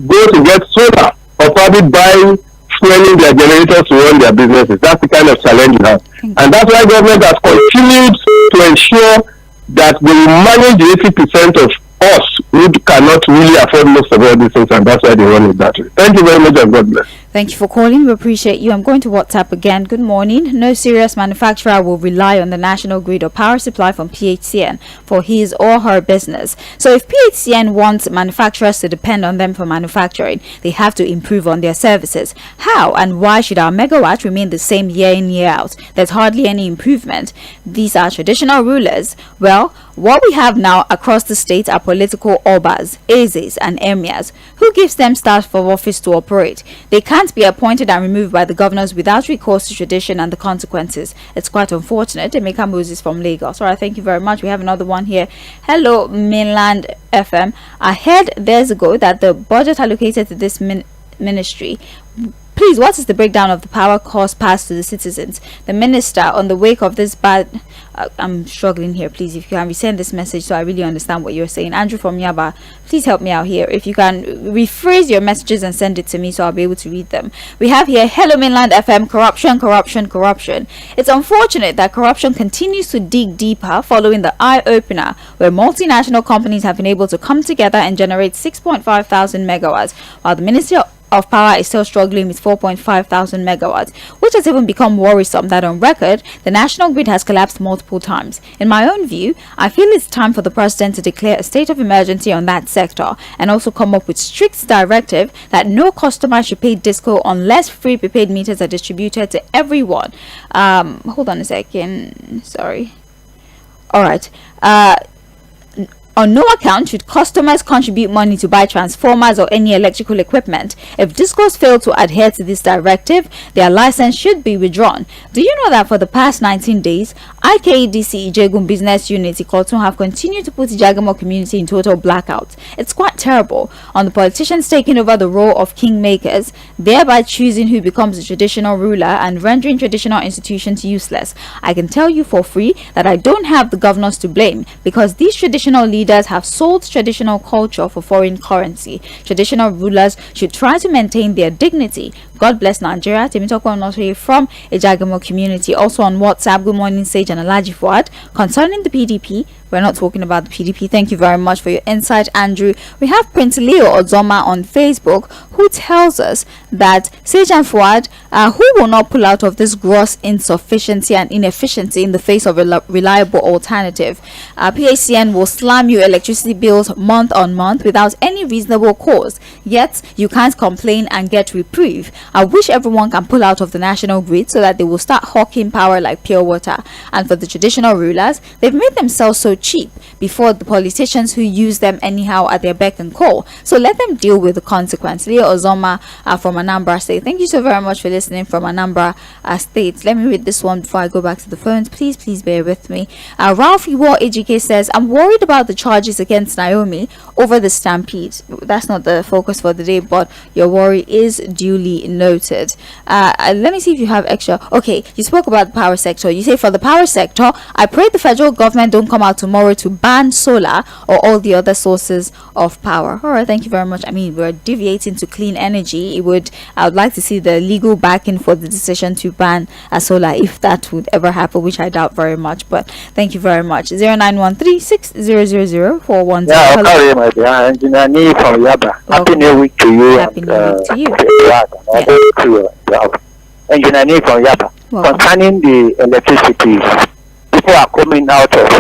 go to get solar, or probably buy fueling their generators to run their businesses. That's the kind of challenge you have. And that's why government has continued to ensure that they will manage the 80% of us who cannot really afford most of all these things, and that's why they run it that way. Thank you very much, and God bless. Thank you for calling. We appreciate you. I'm going to WhatsApp again. Good morning. No serious manufacturer will rely on the national grid or power supply from PHCN for his or her business. So if PHCN wants manufacturers to depend on them for manufacturing, they have to improve on their services. How and why should our megawatt remain the same year in, year out? There's hardly any improvement. These are traditional rulers. Well, what we have now across the state are political obas, ezes, and emirs. Who gives them staff for office to operate? They can't be appointed and removed by the governors without recourse to tradition and the consequences. It's quite unfortunate. Emeka Moses from Lagos. All right, thank you very much. We have another one here. Hello, Mainland FM. I heard days ago that the budget allocated to this ministry. Please, what is the breakdown of the power cost passed to the citizens? The minister, on the wake of this bad... I'm struggling here. Please, if you can resend this message so I really understand what you're saying. Andrew from Yaba, please help me out here. If you can rephrase your messages and send it to me so I'll be able to read them. We have here, hello Mainland FM, corruption. It's unfortunate that corruption continues to dig deeper following the eye-opener where multinational companies have been able to come together and generate 6.5 thousand megawatts, while the Ministry of Power is still struggling with 4.5 thousand megawatts, which has even become worrisome that on record, the national grid has collapsed multiple times. In my own view, I feel it's time for the president to declare a state of emergency on that sector and also come up with strict directive that no customer should pay disco unless free prepaid meters are distributed to everyone. Hold on a second. Sorry. All right. On no account should customers contribute money to buy transformers or any electrical equipment. If discos fail to adhere to this directive, their license should be withdrawn. Do you know that for the past 19 days, IKEDC Ijegun Business Unit Ikotun have continued to put Ijagamo community in total blackout? It's quite terrible. On the politicians taking over the role of kingmakers, thereby choosing who becomes the traditional ruler and rendering traditional institutions useless. I can tell you for free that I don't have the governors to blame because these traditional leaders have sold traditional culture for foreign currency. Traditional rulers should try to maintain their dignity. God bless Nigeria. Temitoko Onotoye from Ijagamo community. Also on WhatsApp, good morning Sage and Alhaji Fuad. Concerning the PDP, we're not talking about the PDP. Thank you very much for your insight, Andrew. We have Prince Leo Ozoma on Facebook who tells us that Sage and Fuad, who will not pull out of this gross insufficiency and inefficiency in the face of a reliable alternative. PHCN will slam you electricity bills month on month without any reasonable cause. Yet, you can't complain and get reprieve. I wish everyone can pull out of the national grid so that they will start hawking power like pure water. And for the traditional rulers, they've made themselves so cheap before the politicians who use them anyhow at their beck and call. So let them deal with the consequence. Leo Ozoma from Anambra State. Thank you so very much for listening from Anambra State. Let me read this one before I go back to the phones. Please bear with me. Ralph Iwo AGK says, I'm worried about the charges against Naomi over the stampede. That's not the focus for the day, but your worry is duly noted. Let me see if you have extra. Okay, you spoke about the power sector. You say for the power sector, I pray the federal government don't come out tomorrow to ban solar or all the other sources of power. All right, thank you very much. I mean, we're deviating to clean energy. I would like to see the legal backing for the decision to ban solar if that would ever happen, which I doubt very much. But thank you very much. 0913-6000-410. Yeah, okay, my dear. Engineer Nee from Yaba. Happy New Week to you. Happy New Week to you. Engineer Nee from Yaba. Welcome. Concerning the electricity, people are coming out of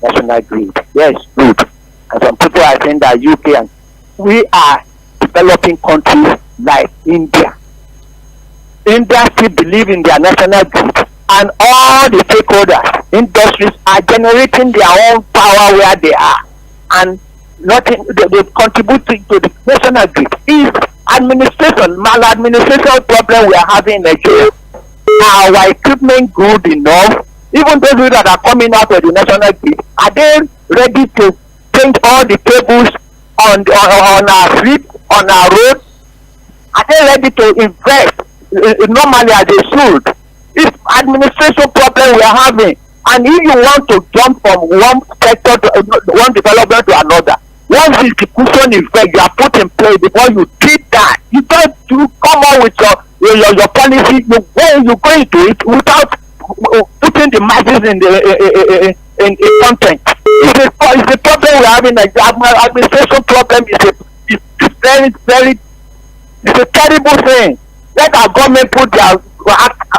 national grid. Yes, good. And some people are saying that UK and we are developing countries like India. India still believe in their national grid, and all the stakeholders, industries are generating their own power where they are, and nothing they contribute to the national grid. Is administration, maladministration problem we are having in Nigeria. Are our equipment good enough? Even those that are coming out of the national grid, are they ready to change all the cables on our street, on our road? Are they ready to invest normally as they should? It's administration problem we are having, and if you want to jump from one sector to one development to another, once the execution is there, you are put in place before you did that. You don't come on with your your policy, you go into it without putting the masses in content. It's a problem we're having. Like the administration problem is very, very. It's a terrible thing. Let our government put their act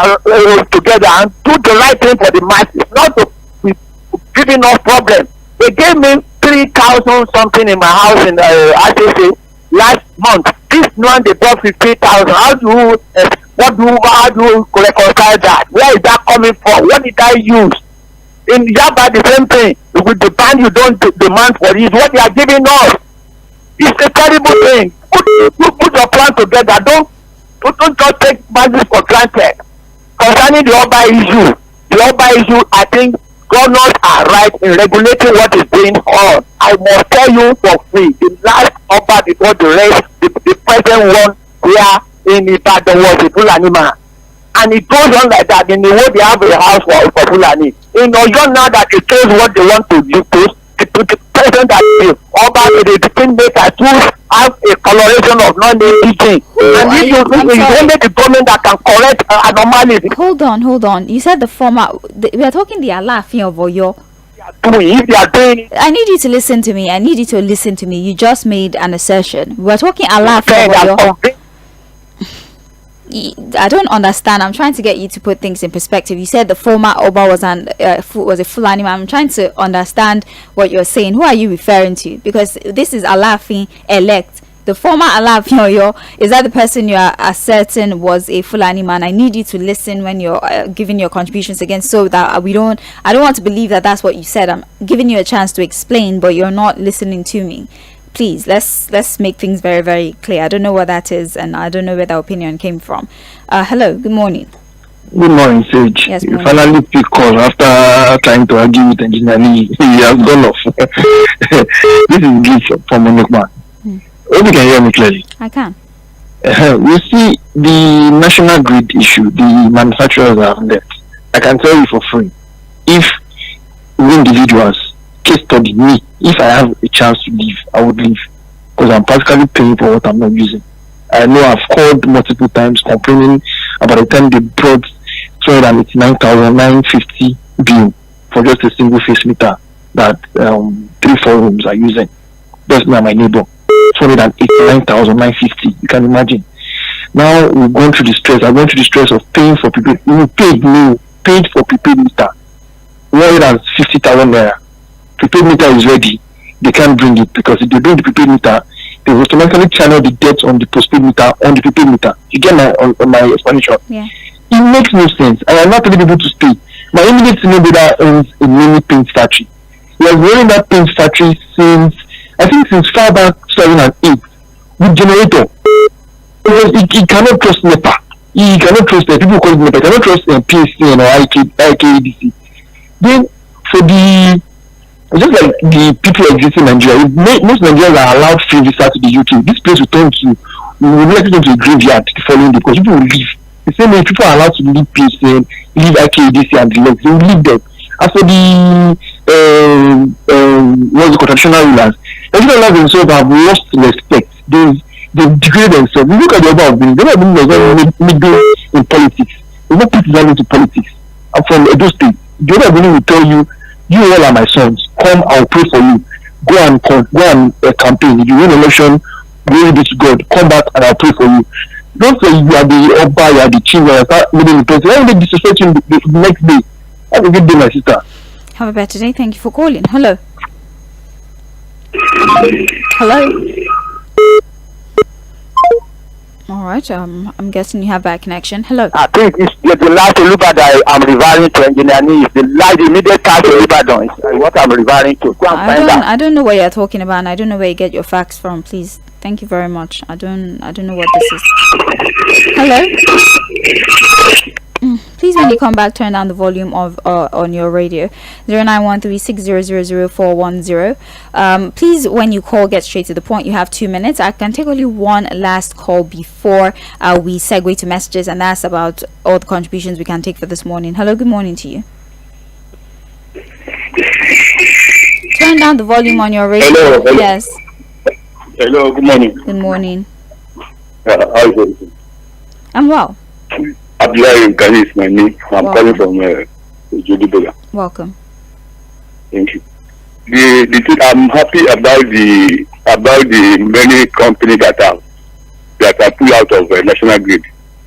together and do the right thing for the masses, not to be giving us problems. They gave me 3,000 something in my house in RCC last month. This month they bought 50,000. How do you reconcile that? Where is that coming from? What did I use? In Yaba, the same thing. With the band, you don't demand for it. What they are giving us. It's a terrible thing. Put your plan together. Don't just take masses for granted. Concerning the Oba issue, I think governors are right in regulating what is going on. I must tell you for free, the last Oba before the rest, the present one here in Ibadan was a Fulani man. And it goes on like that. In the way they have a house for Fulani. In Oyo now that they chose what they want to do, the president that is Oba, the kingmaker, to have a coloration of non-indigenous. And if you only the government that can correct anomalies. Hold on. You said we are talking the Alaafin of Oyo. If they are doing it. I need you to listen to me. You just made an assertion. We are talking Alaafin of Oyo. I don't understand. I'm trying to get you to put things in perspective. You said the former Oba was a Fulani man. I'm trying to understand what you're saying. Who are you referring to? Because this is Alaafin elect. The former Alaafin Oyo, is that the person you are asserting was a Fulani man? I need you to listen when you're giving your contributions again, so that I don't want to believe that that's what you said. I'm giving you a chance to explain, but you're not listening to me. Please, let's make things very, very clear. I don't know what that is, and I don't know where that opinion came from. Hello, good morning. Good morning, Sage. Yes, you finally pick call after trying to argue with Engineer Lee. He has gone off. This is Gift from Monokman. Hope you can hear me clearly. I can. You see, the national grid issue, the manufacturers have left. I can tell you for free. If we individuals, case study me, if I have a chance to leave, I would leave, because I'm practically paying for what I'm not using. I know I've called multiple times complaining about the time they brought 289,950 bill for just a single face meter that 3-4 rooms are using. That's not my neighbor. 289,950. You can imagine. Now we've gone through the stress. I've gone through the stress of paying for people. We paid for prepaid meter. 150,000 naira. Prepaid meter is ready. They can't bring it, because if they bring the prepaid meter, they will automatically channel the debt on the postpaid meter on the prepaid meter. You get my explanation? Yeah. It makes no sense. I am not able to stay. My immediate neighbor owns a mini paint factory. He has been running that paint factory since far back 2008 with generator. He cannot trust NEPA. He cannot trust people call it NEPA. He cannot trust PSC or IKDC. Then for just like the people existing in Nigeria, most Nigerians are allowed free visa to the UK. This place will let it into a graveyard the following day, because people will leave. The same way people are allowed to leave PSN, leave IKDC and the legs, they will leave them. As for the traditional rulers, traditional rulers themselves have lost respect. They degrade themselves. You look at the other things, they're not middle in politics. They're not put them into politics. I'm from Edo State. The other thing will tell you, you all are my sons. Come, I'll pray for you. Go and campaign. If you win election, glory be to God. Come back and I'll pray for you. Don't say you are the Oba, you are the chief, you start meeting the president. Why would they disrespect you the next day? Have a good day, my sister. Have a better day. Thank you for calling. Hello. Hello. All right. I'm guessing you have bad connection. Hello. I think it's the last Oluba that I'm referring to, Engineer Lee. The immediate task of Ibadan is what I'm referring to. Go and find out. I don't know what you're talking about, and I don't know where you get your facts from. Please. Thank you very much. I don't know what this is. Hello. Please, when you come back, turn down the volume of on your radio. 0913600410. Please, when you call, get straight to the point. You have 2 minutes. I can take only one last call before we segue to messages, and that's about all the contributions we can take for this morning. Hello, good morning to you. Turn down the volume on your radio. Hello. Yes. Hello, good morning. Good morning. How are you doing? I'm well. Abdullah Kani is my name. I'm calling from Jodibela. Welcome. Thank you. I'm happy about the many companies that are pulled out of national grid,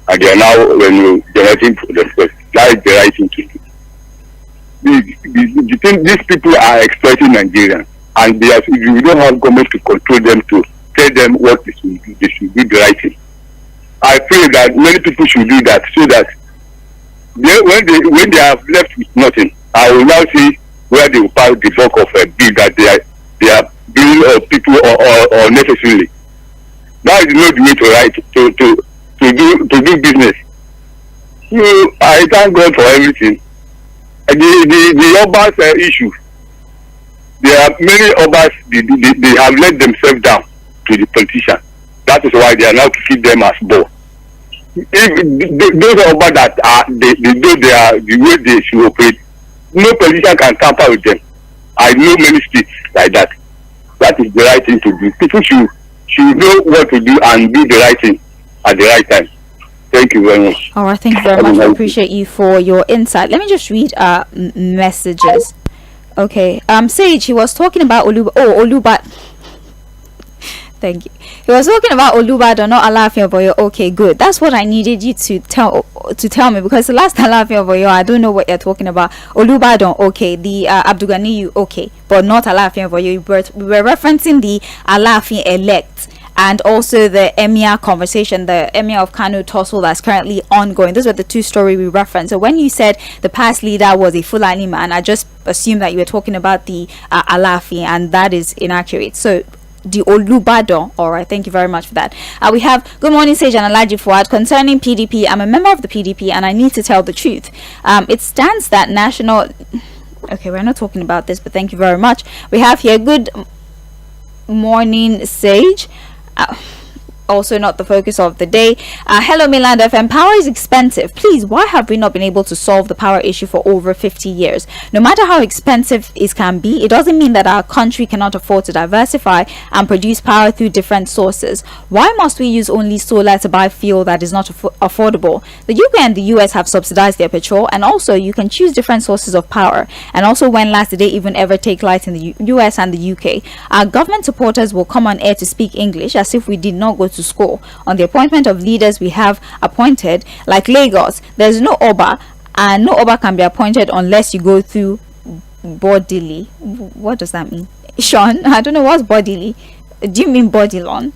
and they are now generating for themselves. That is the right thing to do. These people are exploiting Nigerians, and we don't have government to control them, to tell them what they should do. They should do the right thing. I feel that many people should do that, so that when they are left with nothing, I will now see where they will pass the bulk of a bill that they are doing people or necessarily. That is not the way to do business. So I thank God for everything. The Obas issue. There are many Obas. They have let themselves down to the politician. That is why they are now kicking them as ball. If those Obas that they do the way they should operate, no politician can tamper with them. I know many states like that. That is the right thing to do. People should know what to do and do the right thing at the right time. Thank you very much. All right, thank you very much. I appreciate you for your insight. Let me just read messages. Okay. Sage, he was talking about Oluba. Thank you. He was talking about Olubadan, not Alaafin Oyo. Okay, good. That's what I needed you to tell me, because the last Alaafin Oyo, I don't know what you're talking about. Olubadan, okay. The Abdulganiyu, okay, but not Alaafin Oyo. We were referencing the Alaafin elect, and also the Emir conversation, the Emir of Kano tussle that's currently ongoing. Those were the two stories we referenced. So when you said the past leader was a Fulani man, I just assumed that you were talking about the Alaafin, and that is inaccurate. So the Olubadan. All right, thank you very much for that. We have good morning, Sage and Alaji Fuad. Concerning PDP, I'm a member of the PDP and I need to tell the truth. It stands that national. Okay, we're not talking about this, but thank you very much. We have here good morning, Sage. Also not the focus of the day. Hello Mainland FM. Power is expensive. Please, why have we not been able to solve the power issue for over 50 years? No matter how expensive it can be, it doesn't mean that our country cannot afford to diversify and produce power through different sources. Why must we use only solar to buy fuel that is not affordable? The UK and the US have subsidized their petrol, and also you can choose different sources of power. And also, when last did they even ever take light in the US and the UK? Our government supporters will come on air to speak English as if we did not go to school. On the appointment of leaders we have appointed, like Lagos, there's no Oba, and no Oba can be appointed unless you go through bodily. What does that mean, Sean? I don't know what's bodily. Do you mean bodilon?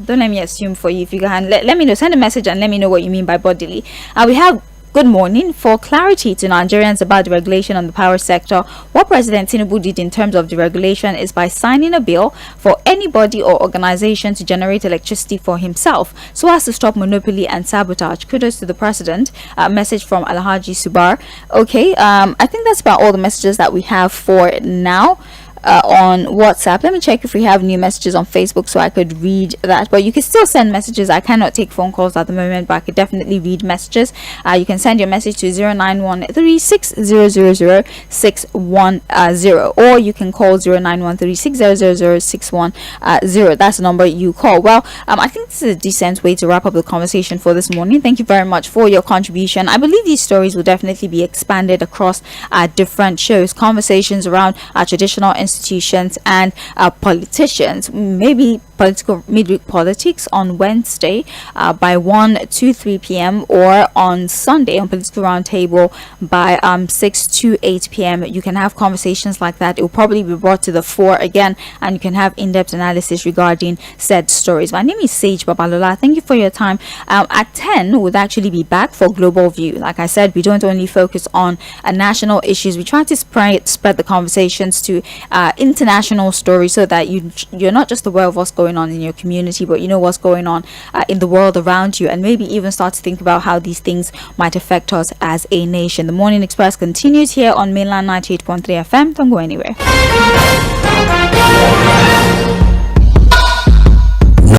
Don't let me assume for you. If you can let me know, send a message and let me know what you mean by bodily. We have good morning. For clarity to Nigerians about the regulation on the power sector, what President Tinubu did in terms of the regulation is by signing a bill for anybody or organization to generate electricity for himself, so as to stop monopoly and sabotage. Kudos to the president. Message from Alhaji Subar. Okay, I think that's about all the messages that we have for now. On WhatsApp. Let me check if we have new messages on Facebook so I could read that, but you can still send messages. I cannot take phone calls at the moment, but I could definitely read messages. You can send your message to 091360000610, or you can call 091360000610. That's the number you call. Well, I think this is a decent way to wrap up the conversation for this morning. Thank you very much for your contribution. I believe these stories will definitely be expanded across different shows, conversations around traditional institutions and politicians, maybe political midweek politics on Wednesday by 1 to 3 p.m. or on Sunday on Political Roundtable by 6 to 8 p.m. You can have conversations like that. It will probably be brought to the fore again, and you can have in-depth analysis regarding said stories. My name is Sage Babalola. Thank you for your time. At 10 we'll actually be back for Global View. Like I said, we don't only focus on national issues. We try to spread the conversations to international stories, so that you're not just aware of what's going on in your community, but you know what's going on in the world around you, and maybe even start to think about how these things might affect us as a nation. The Morning Express continues here on Mainland 98.3 FM. Don't go anywhere.